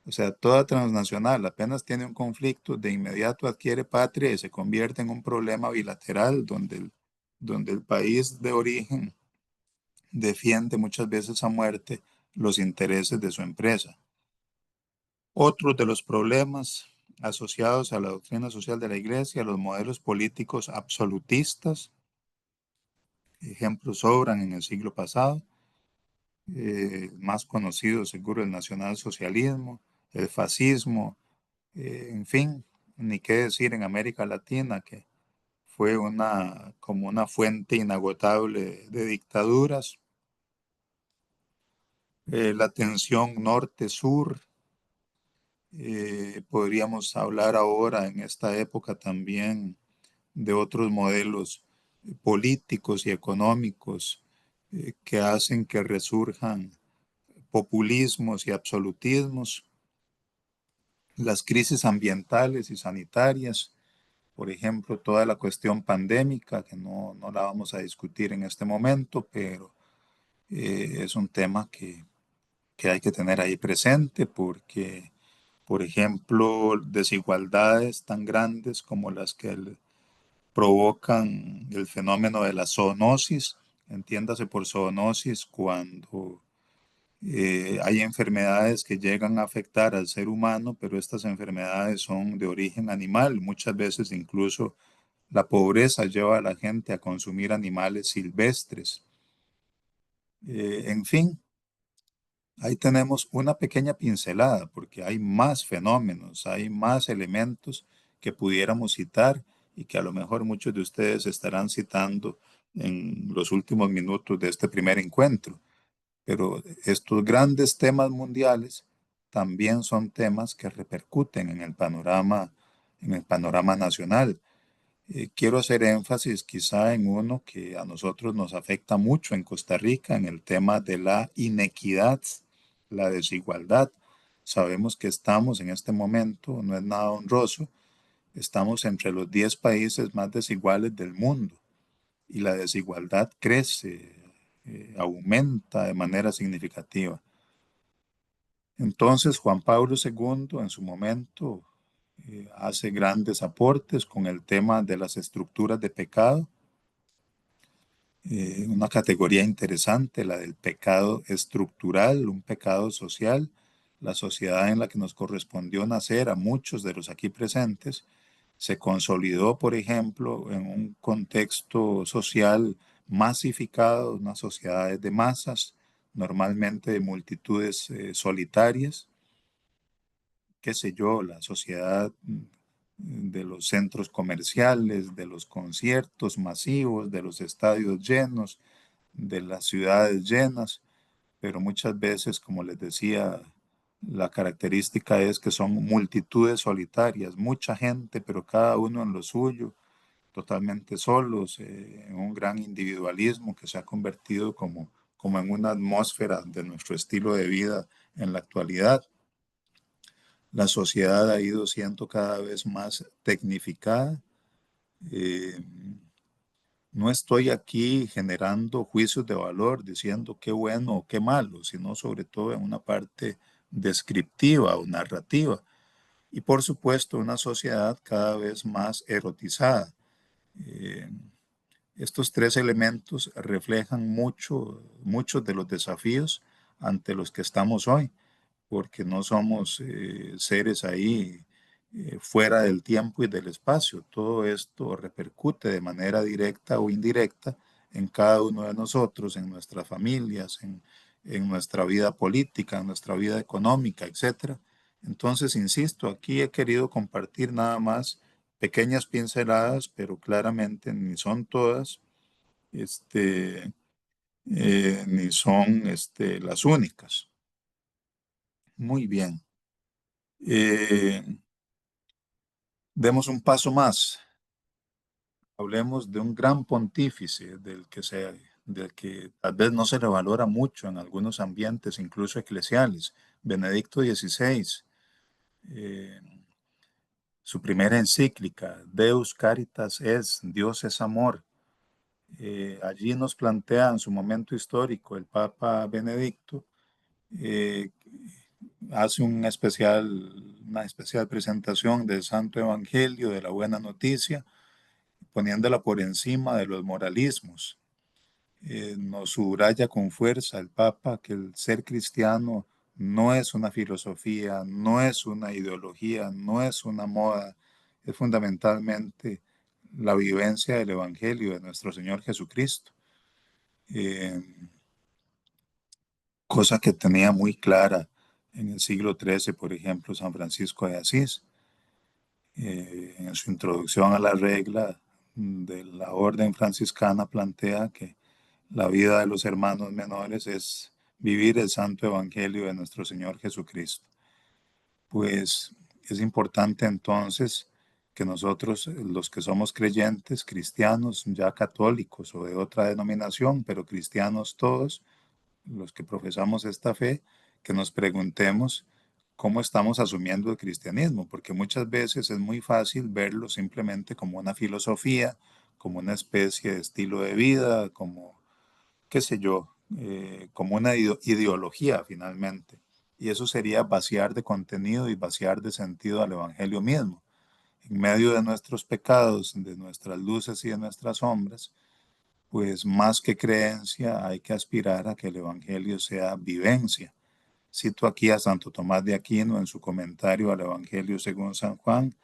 O sea, toda transnacional apenas tiene un conflicto, de inmediato adquiere patria y se convierte en un problema bilateral donde el país de origen defiende muchas veces a muerte los intereses de su empresa. Otros de los problemas asociados a la doctrina social de la Iglesia, los modelos políticos absolutistas, ejemplos sobran en el siglo pasado, más conocido seguro el nacionalsocialismo, el fascismo, en fin, ni qué decir en América Latina, que fue como una fuente inagotable de dictaduras, la tensión norte-sur. Podríamos hablar ahora en esta época también de otros modelos políticos y económicos que hacen que resurjan populismos y absolutismos, las crisis ambientales y sanitarias, por ejemplo, toda la cuestión pandémica, que no la vamos a discutir en este momento, pero es un tema que hay que tener ahí presente porque, por ejemplo, desigualdades tan grandes como las que provocan el fenómeno de la zoonosis, entiéndase por zoonosis cuando hay enfermedades que llegan a afectar al ser humano, pero estas enfermedades son de origen animal. Muchas veces incluso la pobreza lleva a la gente a consumir animales silvestres. En fin, ahí tenemos una pequeña pincelada, porque hay más fenómenos, hay más elementos que pudiéramos citar y que a lo mejor muchos de ustedes estarán citando en los últimos minutos de este primer encuentro. Pero estos grandes temas mundiales también son temas que repercuten en el panorama nacional. Quiero hacer énfasis quizá en uno que a nosotros nos afecta mucho en Costa Rica, en el tema de la inequidad, la desigualdad. Sabemos que estamos en este momento, no es nada honroso, estamos entre los 10 países más desiguales del mundo y la desigualdad crece, aumenta de manera significativa. Entonces, Juan Pablo II en su momento hace grandes aportes con el tema de las estructuras de pecado, una categoría interesante, la del pecado estructural, un pecado social, la sociedad en la que nos correspondió nacer a muchos de los aquí presentes, se consolidó, por ejemplo, en un contexto social masificado, unas sociedades de masas, normalmente de multitudes solitarias, qué sé yo, la sociedad de los centros comerciales, de los conciertos masivos, de los estadios llenos, de las ciudades llenas, pero muchas veces, como les decía, la característica es que son multitudes solitarias, mucha gente, pero cada uno en lo suyo, totalmente solos, en un gran individualismo que se ha convertido como en una atmósfera de nuestro estilo de vida en la actualidad. La sociedad ha ido siendo cada vez más tecnificada. Eh, no estoy aquí generando juicios de valor diciendo qué bueno o qué malo, sino sobre todo en una parte descriptiva o narrativa. Y por supuesto, una sociedad cada vez más erotizada. Eh, Estos tres elementos reflejan muchos de los desafíos ante los que estamos hoy. porque no somos seres ahí fuera del tiempo y del espacio. Todo esto repercute de manera directa o indirecta en cada uno de nosotros, en nuestras familias, en nuestra vida política, en nuestra vida económica, etcétera. Entonces, insisto, aquí he querido compartir nada más pequeñas pinceladas, pero claramente ni son todas, este, ni son las únicas. Muy bien. Eh, Demos un paso más. Hablemos de un gran pontífice del que tal vez no se le valora mucho en algunos ambientes, incluso eclesiales, Benedicto XVI. Eh, Su primera encíclica, Deus Caritas es, Dios es amor. Allí nos plantea en su momento histórico el Papa Benedicto, eh, hace una especial presentación del Santo Evangelio, de la Buena Noticia, poniéndola por encima de los moralismos. Nos subraya con fuerza el Papa que el ser cristiano no es una filosofía, no es una ideología, no es una moda, es fundamentalmente la vivencia del Evangelio de nuestro Señor Jesucristo, eh, cosa que tenía muy clara en el siglo XIII, por ejemplo, San Francisco de Asís. En su introducción a la regla de la orden franciscana plantea que la vida de los hermanos menores es vivir el santo evangelio de nuestro Señor Jesucristo. Pues es importante entonces que nosotros, los que somos creyentes, cristianos, ya católicos o de otra denominación, pero cristianos todos, los que profesamos esta fe, que nos preguntemos cómo estamos asumiendo el cristianismo, porque muchas veces es muy fácil verlo simplemente como una filosofía, como una especie de estilo de vida, como, qué sé yo, como una ideología finalmente. Y eso sería vaciar de contenido y vaciar de sentido al Evangelio mismo. En medio de nuestros pecados, de nuestras luces y de nuestras sombras, pues más que creencia hay que aspirar a que el Evangelio sea vivencia. Cito aquí a Santo Tomás de Aquino en su comentario al Evangelio según San Juan.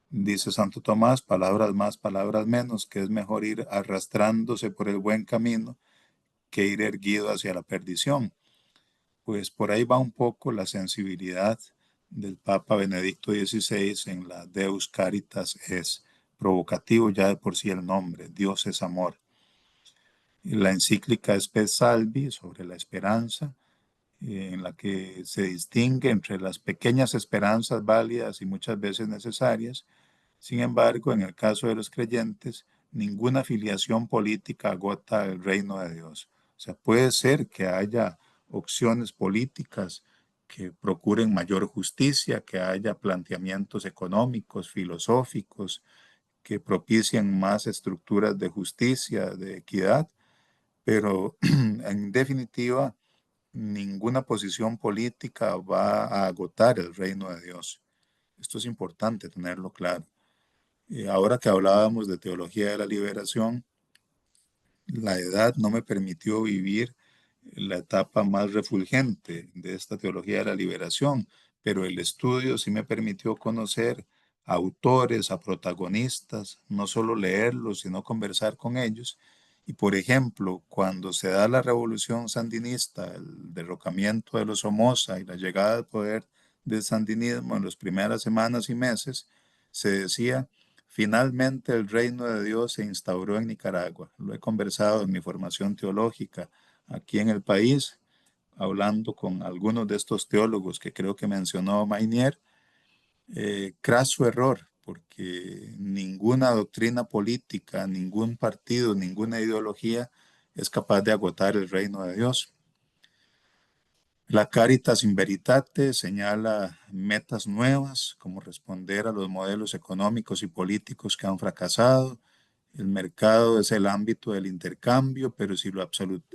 Dice Santo Tomás, palabras más, palabras menos, que es mejor ir arrastrándose por el buen camino que ir erguido hacia la perdición. Pues por ahí va un poco la sensibilidad del Papa Benedicto XVI en la Deus Caritas es, provocativo ya de por sí el nombre, Dios es amor. La encíclica Spes Salvi sobre la esperanza, en la que se distingue entre las pequeñas esperanzas válidas y muchas veces necesarias. Sin embargo, en el caso de los creyentes, ninguna afiliación política agota el reino de Dios. O sea, puede ser que haya opciones políticas que procuren mayor justicia, que haya planteamientos económicos, filosóficos, que propicien más estructuras de justicia, de equidad, pero en definitiva, ninguna posición política va a agotar el reino de Dios. Esto es importante tenerlo claro. Ahora que hablábamos de teología de la liberación, la edad no me permitió vivir la etapa más refulgente de esta teología de la liberación, pero el estudio sí me permitió conocer a autores, a protagonistas, no solo leerlos, sino conversar con ellos. Y por ejemplo, cuando se da la revolución sandinista, el derrocamiento de los Somoza y la llegada al poder del sandinismo en las primeras semanas y meses, se decía: finalmente el reino de Dios se instauró en Nicaragua. Lo he conversado en mi formación teológica aquí en el país, hablando con algunos de estos teólogos que creo que mencionó Mainier. Craso error, porque ninguna doctrina política, ningún partido, ninguna ideología es capaz de agotar el reino de Dios. La Caritas in Veritate señala metas nuevas, como responder a los modelos económicos y políticos que han fracasado. El mercado es el ámbito del intercambio, pero si lo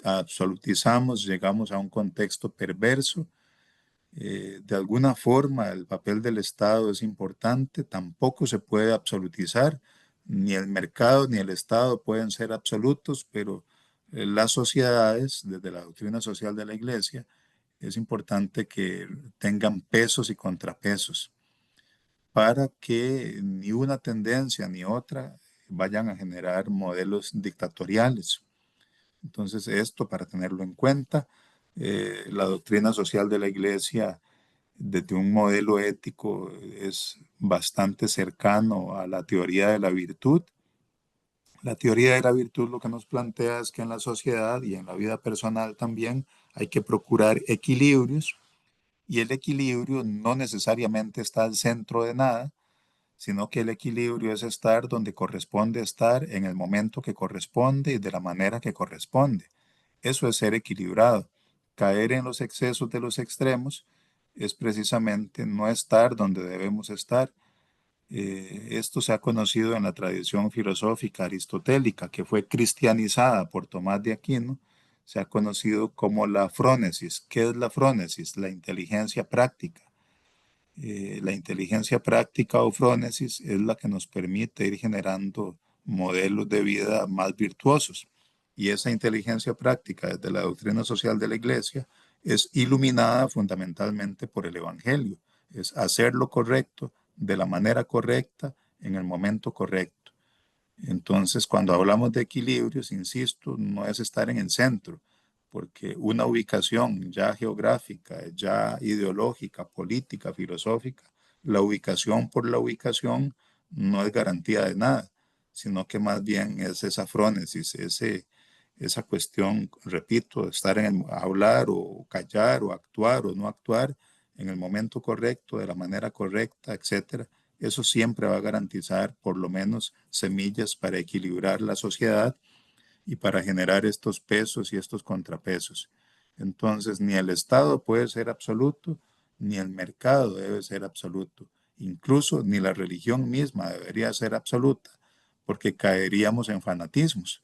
absolutizamos, llegamos a un contexto perverso. De alguna forma, el papel del Estado es importante, tampoco se puede absolutizar, ni el mercado ni el Estado pueden ser absolutos, pero las sociedades, desde la doctrina social de la Iglesia, Es importante que tengan pesos y contrapesos para que ni una tendencia ni otra vayan a generar modelos dictatoriales. Entonces, esto para tenerlo en cuenta, la doctrina social de la Iglesia desde un modelo ético es bastante cercano a la teoría de la virtud. La teoría de la virtud lo que nos plantea es que en la sociedad y en la vida personal también hay que procurar equilibrios, y el equilibrio no necesariamente está al centro de nada, sino que el equilibrio es estar donde corresponde estar en el momento que corresponde y de la manera que corresponde. Eso es ser equilibrado. Caer en los excesos de los extremos es precisamente no estar donde debemos estar. Esto se ha conocido en la tradición filosófica aristotélica, que fue cristianizada por Tomás de Aquino. Se ha conocido como la frónesis. ¿Qué es la frónesis? La inteligencia práctica. La inteligencia práctica o frónesis es la que nos permite ir generando modelos de vida más virtuosos. Y esa inteligencia práctica desde la doctrina social de la Iglesia es iluminada fundamentalmente por el Evangelio. Es hacer lo correcto de la manera correcta en el momento correcto. Entonces, cuando hablamos de equilibrios, insisto, no es estar en el centro, porque una ubicación ya geográfica, ya ideológica, política, filosófica, la ubicación por la ubicación no es garantía de nada, sino que más bien es esa frónesis, esa cuestión, repito, de estar en hablar o callar o actuar o no actuar en el momento correcto, de la manera correcta, etcétera. Eso siempre va a garantizar por lo menos semillas para equilibrar la sociedad y para generar estos pesos y estos contrapesos. Entonces, ni el Estado puede ser absoluto, ni el mercado debe ser absoluto. Incluso ni la religión misma debería ser absoluta, porque caeríamos en fanatismos.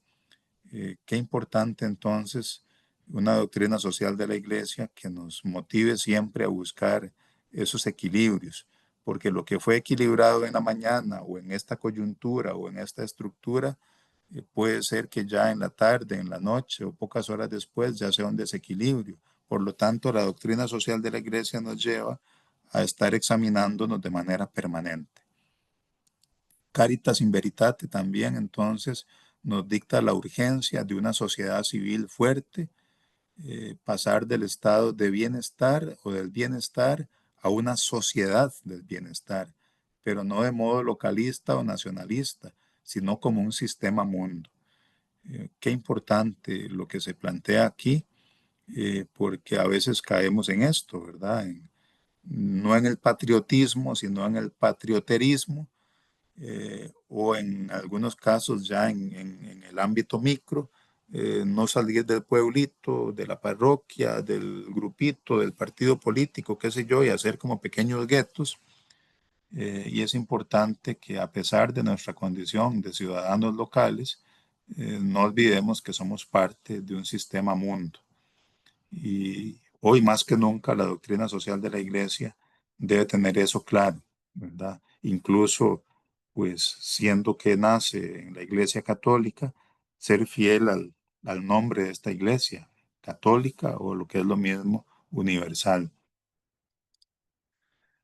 Qué importante entonces una doctrina social de la Iglesia que nos motive siempre a buscar esos equilibrios, porque lo que fue equilibrado en la mañana o en esta coyuntura o en esta estructura, puede ser que ya en la tarde, en la noche o pocas horas después ya sea un desequilibrio. Por lo tanto, la doctrina social de la Iglesia nos lleva a estar examinándonos de manera permanente. Caritas in Veritate también entonces nos dicta la urgencia de una sociedad civil fuerte, pasar del estado de bienestar o del bienestar a una sociedad del bienestar, pero no de modo localista o nacionalista, sino como un sistema mundo. Qué importante lo que se plantea aquí, porque a veces caemos en esto, ¿verdad? No en el patriotismo, sino en el patrioterismo, o en algunos casos ya en el ámbito micro, no salir del pueblito, de la parroquia, del grupito, del partido político, qué sé yo, y hacer como pequeños guetos. Y es importante que a pesar de nuestra condición de ciudadanos locales, no olvidemos que somos parte de un sistema mundo. Y hoy más que nunca la doctrina social de la Iglesia debe tener eso claro, ¿verdad? Incluso, pues, siendo que nace en la Iglesia Católica, ser fiel al nombre de esta Iglesia católica o lo que es lo mismo, universal.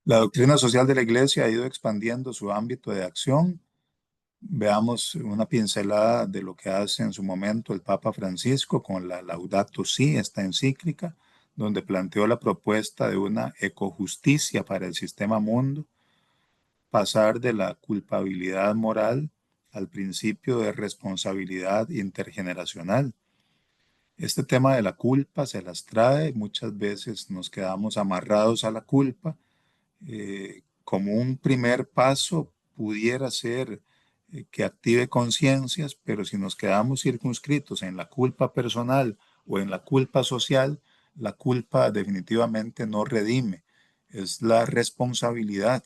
La doctrina social de la Iglesia ha ido expandiendo su ámbito de acción. Veamos una pincelada de lo que hace en su momento el Papa Francisco con la Laudato Si, esta encíclica, donde planteó la propuesta de una ecojusticia para el sistema mundo, pasar de la culpabilidad moral al principio de responsabilidad intergeneracional. Este tema de la culpa se las trae, muchas veces nos quedamos amarrados a la culpa. Como un primer paso pudiera ser que active conciencias, pero si nos quedamos circunscritos en la culpa personal o en la culpa social, la culpa definitivamente no redime. Es la responsabilidad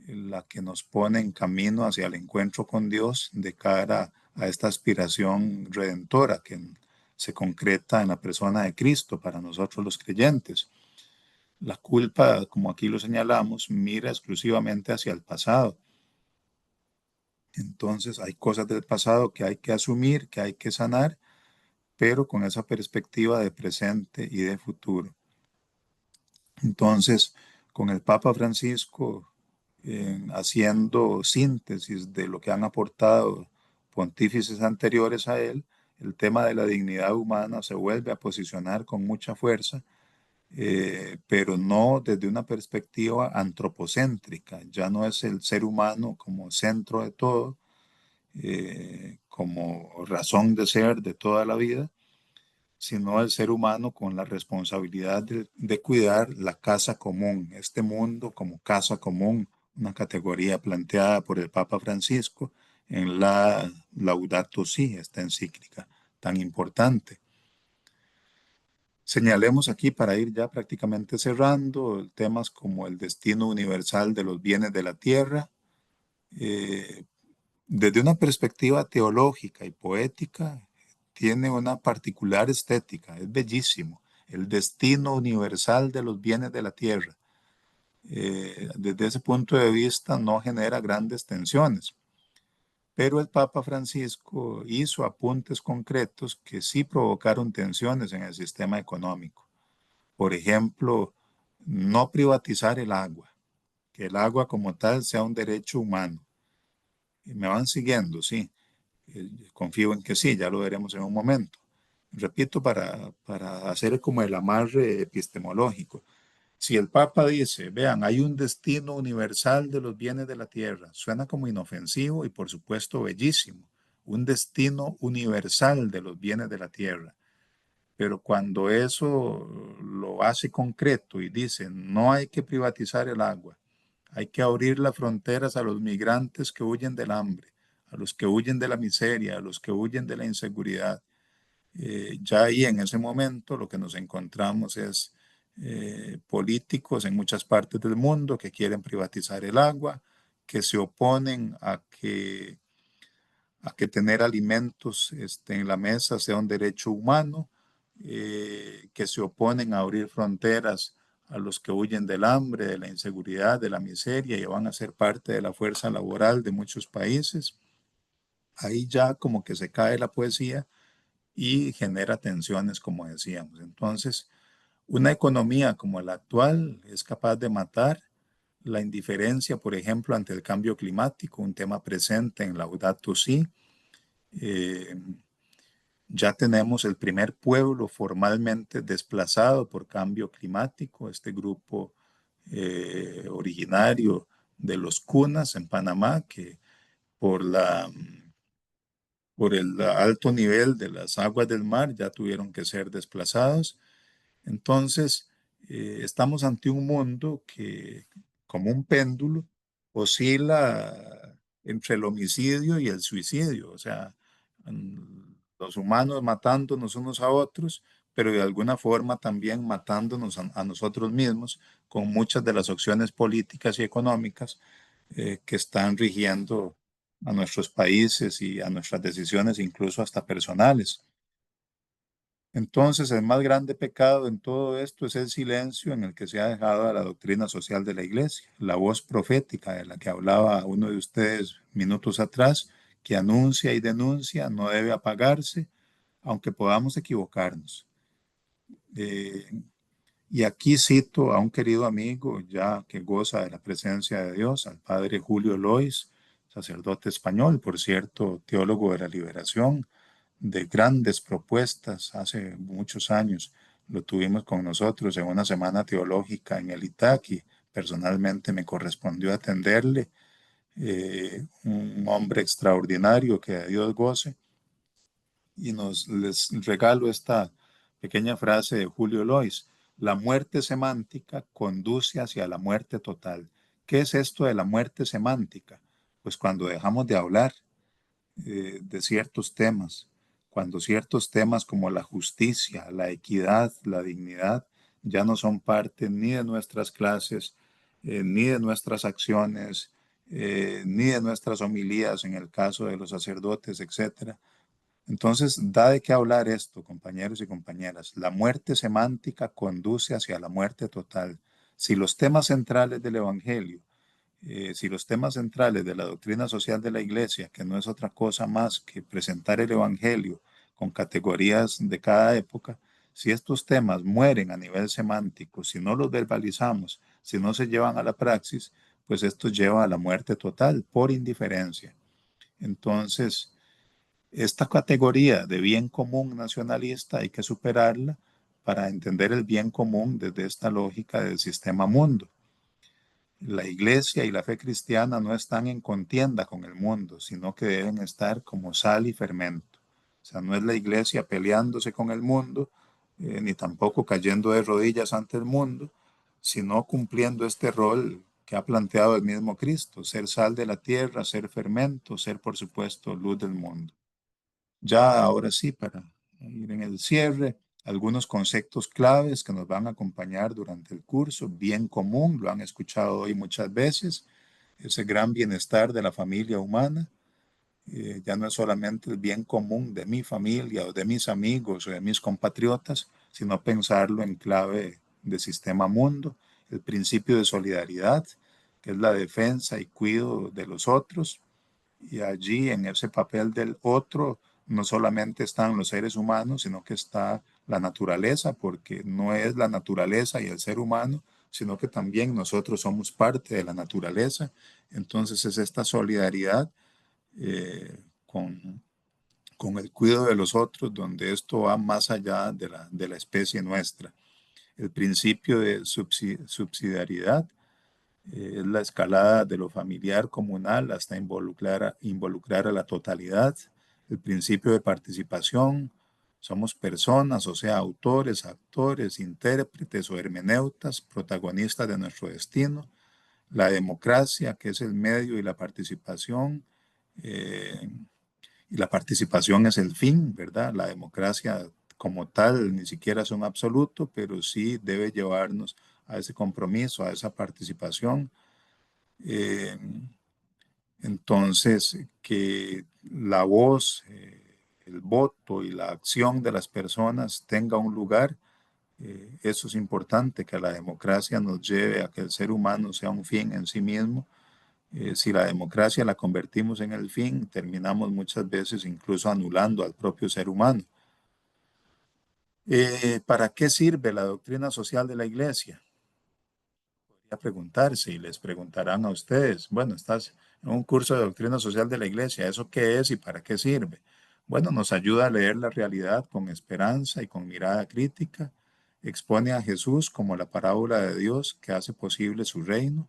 la que nos pone en camino hacia el encuentro con Dios de cara a esta aspiración redentora que se concreta en la persona de Cristo para nosotros los creyentes. La culpa, como aquí lo señalamos, mira exclusivamente hacia el pasado. Entonces hay cosas del pasado que hay que asumir, que hay que sanar, pero con esa perspectiva de presente y de futuro. Entonces, con el Papa Francisco haciendo síntesis de lo que han aportado pontífices anteriores a él, el tema de la dignidad humana se vuelve a posicionar con mucha fuerza, pero no desde una perspectiva antropocéntrica. Ya no es el ser humano como centro de todo, como razón de ser de toda la vida, sino el ser humano con la responsabilidad de cuidar la casa común, este mundo como casa común, una categoría planteada por el Papa Francisco en la Laudato Si, esta encíclica tan importante. Señalemos aquí para ir ya prácticamente cerrando temas como el destino universal de los bienes de la tierra, eh, desde una perspectiva teológica y poética, tiene una particular estética, es bellísimo. El destino universal de los bienes de la tierra. Desde ese punto de vista no genera grandes tensiones, pero el Papa Francisco hizo apuntes concretos que sí provocaron tensiones en el sistema económico. Por ejemplo, no privatizar el agua, que el agua como tal sea un derecho humano. Y me van siguiendo, sí. Confío en que sí, ya lo veremos en un momento. Repito, para hacer como el amarre epistemológico. Si el Papa dice, vean, hay un destino universal de los bienes de la tierra, suena como inofensivo y por supuesto bellísimo. Un destino universal de los bienes de la tierra. Pero cuando eso lo hace concreto y dice, no hay que privatizar el agua, hay que abrir las fronteras a los migrantes que huyen del hambre, a los que huyen de la miseria, a los que huyen de la inseguridad. Ya ahí en ese momento lo que nos encontramos es políticos en muchas partes del mundo que quieren privatizar el agua, que se oponen a que tener alimentos en la mesa sea un derecho humano, que se oponen a abrir fronteras a los que huyen del hambre, de la inseguridad, de la miseria y van a ser parte de la fuerza laboral de muchos países. Ahí ya como que se cae la poesía y genera tensiones, como decíamos. Entonces, una economía como la actual es capaz de matar la indiferencia, por ejemplo, ante el cambio climático, un tema presente en Laudato Si. Eh, ya tenemos el primer pueblo formalmente desplazado por cambio climático, este grupo originario de los Cunas en Panamá, que por por el alto nivel de las aguas del mar ya tuvieron que ser desplazados. Entonces, estamos ante un mundo que, como un péndulo, oscila entre el homicidio y el suicidio, o sea, los humanos matándonos unos a otros, pero de alguna forma también matándonos a nosotros mismos con muchas de las opciones políticas y económicas que están rigiendo a nuestros países y a nuestras decisiones, incluso hasta personales. Entonces, el más grande pecado en todo esto es el silencio en el que se ha dejado a la doctrina social de la Iglesia, la voz profética de la que hablaba uno de ustedes minutos atrás, que anuncia y denuncia, no debe apagarse, aunque podamos equivocarnos. Eh, y aquí cito a un querido amigo ya que goza de la presencia de Dios, al padre Julio Lois, sacerdote español, por cierto, teólogo de la liberación, de grandes propuestas hace muchos años. Lo tuvimos con nosotros en una semana teológica en el ITAC y personalmente me correspondió atenderle, un hombre extraordinario que a Dios goce. Y les regalo esta pequeña frase de Julio Lois. La muerte semántica conduce hacia la muerte total. ¿Qué es esto de la muerte semántica? Pues cuando dejamos de hablar de ciertos temas, cuando ciertos temas como la justicia, la equidad, la dignidad, ya no son parte ni de nuestras clases, ni de nuestras acciones, ni de nuestras homilías en el caso de los sacerdotes, etcétera. Entonces, da de qué hablar esto, compañeros y compañeras. La muerte semántica conduce hacia la muerte total. Si los temas centrales del Evangelio, si los temas centrales de la doctrina social de la Iglesia, que no es otra cosa más que presentar el Evangelio con categorías de cada época, Si estos temas mueren a nivel semántico, si no los verbalizamos, si no se llevan a la praxis, pues esto lleva a la muerte total por indiferencia. Entonces, esta categoría de bien común nacionalista hay que superarla para entender el bien común desde esta lógica del sistema mundo. La iglesia y la fe cristiana no están en contienda con el mundo, sino que deben estar como sal y fermento. O sea, no es la iglesia peleándose con el mundo, ni tampoco cayendo de rodillas ante el mundo, sino cumpliendo este rol que ha planteado el mismo Cristo, ser sal de la tierra, ser fermento, ser por supuesto luz del mundo. Ya ahora sí, para ir en el cierre, algunos conceptos claves que nos van a acompañar durante el curso, bien común, lo han escuchado hoy muchas veces, ese gran bienestar de la familia humana, ya no es solamente el bien común de mi familia o de mis amigos o de mis compatriotas, sino pensarlo en clave de sistema mundo, el principio de solidaridad, que es la defensa y cuidado de los otros, y allí en ese papel del otro no solamente están los seres humanos, sino que está la naturaleza, porque no es la naturaleza y el ser humano, sino que también nosotros somos parte de la naturaleza. Entonces es esta solidaridad con el cuidado de los otros, donde esto va más allá de la especie nuestra. El principio de subsidiariedad es la escalada de lo familiar comunal hasta involucrar a la totalidad. El principio de participación, somos personas, o sea, autores, actores, intérpretes o hermeneutas, protagonistas de nuestro destino. La democracia, que es el medio eh, y la participación es el fin, ¿verdad? La democracia como tal ni siquiera es un absoluto, pero sí debe llevarnos a ese compromiso, a esa participación. Eh, entonces, que la voz, el voto y la acción de las personas tenga un lugar, eso es importante, que la democracia nos lleve a que el ser humano sea un fin en sí mismo. Si la democracia la convertimos en el fin, terminamos muchas veces incluso anulando al propio ser humano. ¿Para qué sirve la doctrina social de la iglesia? A preguntarse y les preguntarán a ustedes, bueno, estás en un curso de doctrina social de la iglesia, ¿eso qué es y para qué sirve? Bueno, nos ayuda a leer la realidad con esperanza y con mirada crítica, expone a Jesús como la parábola de Dios que hace posible su reino.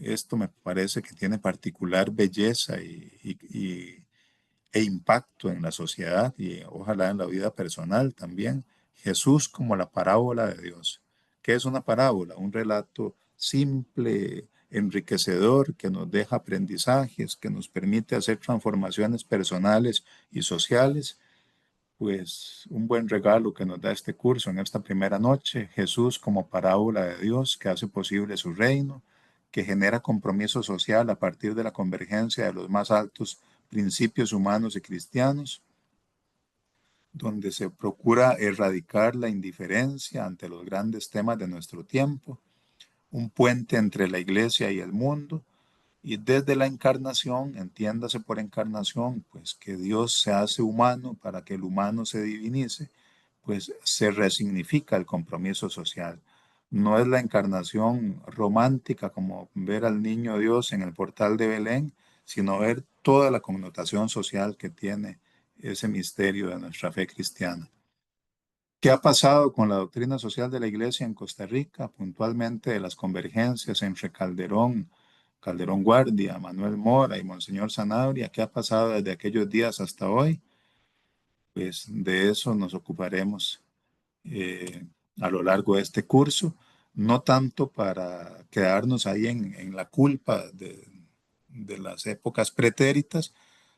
Esto me parece que tiene particular belleza e impacto en la sociedad y ojalá en la vida personal también. Jesús como la parábola de Dios. ¿Qué es una parábola? Un relato simple, enriquecedor, que nos deja aprendizajes, que nos permite hacer transformaciones personales y sociales. Pues un buen regalo que nos da este curso en esta primera noche, Jesús como parábola de Dios que hace posible su reino, que genera compromiso social a partir de la convergencia de los más altos principios humanos y cristianos, donde se procura erradicar la indiferencia ante los grandes temas de nuestro tiempo, un puente entre la iglesia y el mundo, y desde la encarnación, entiéndase por encarnación, pues que Dios se hace humano para que el humano se divinice, pues se resignifica el compromiso social. No es la encarnación romántica como ver al niño Dios en el portal de Belén, sino ver toda la connotación social que tiene ese misterio de nuestra fe cristiana. ¿Qué ha pasado con la doctrina social de la Iglesia en Costa Rica, puntualmente de las convergencias entre Calderón Guardia, Manuel Mora y Monseñor Sanabria? ¿Qué ha pasado desde aquellos días hasta hoy? Pues de eso nos ocuparemos eh, a lo largo de este curso, no tanto para quedarnos ahí en la culpa de las épocas pretéritas,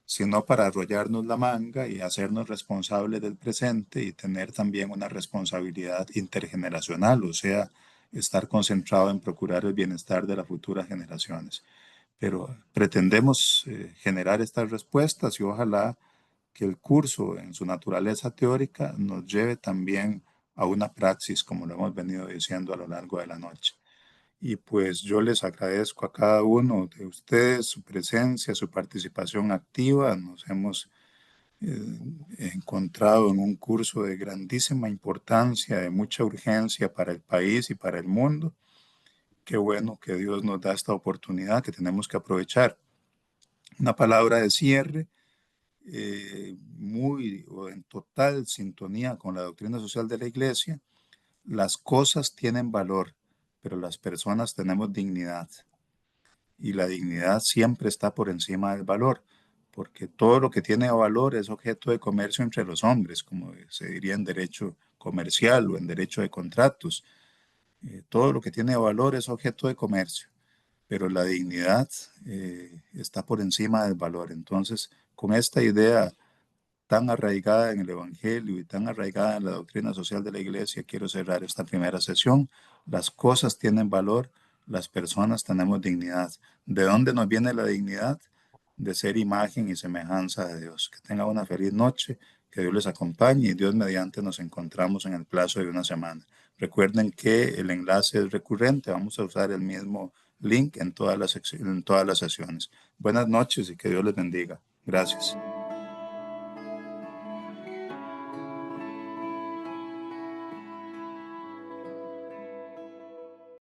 sino para arrollarnos la manga y hacernos responsables del presente y tener también una responsabilidad intergeneracional, o sea, estar concentrado en procurar el bienestar de las futuras generaciones. Pero pretendemos generar estas respuestas y ojalá que el curso en su naturaleza teórica nos lleve también a una praxis, como lo hemos venido diciendo a lo largo de la noche. Y pues yo les agradezco a cada uno de ustedes su presencia, su participación activa. Nos hemos encontrado en un curso de grandísima importancia, de mucha urgencia para el país y para el mundo. Qué bueno que Dios nos da esta oportunidad que tenemos que aprovechar. Una palabra de cierre muy o en total sintonía con la doctrina social de la Iglesia. Las cosas tienen valor, pero las personas tenemos dignidad. Y la dignidad siempre está por encima del valor, porque todo lo que tiene valor es objeto de comercio entre los hombres, como se diría en derecho comercial o en derecho de contratos. Todo lo que tiene valor es objeto de comercio, pero la dignidad está por encima del valor. Entonces, con esta idea tan arraigada en el Evangelio y tan arraigada en la doctrina social de la Iglesia, quiero cerrar esta primera sesión. Las cosas tienen valor, las personas tenemos dignidad. ¿De dónde nos viene la dignidad? De ser imagen y semejanza de Dios. Que tenga una feliz noche, que Dios les acompañe y Dios mediante nos encontramos en el plazo de una semana. Recuerden que el enlace es recurrente, vamos a usar el mismo link en todas las sesiones. Buenas noches y que Dios les bendiga. Gracias.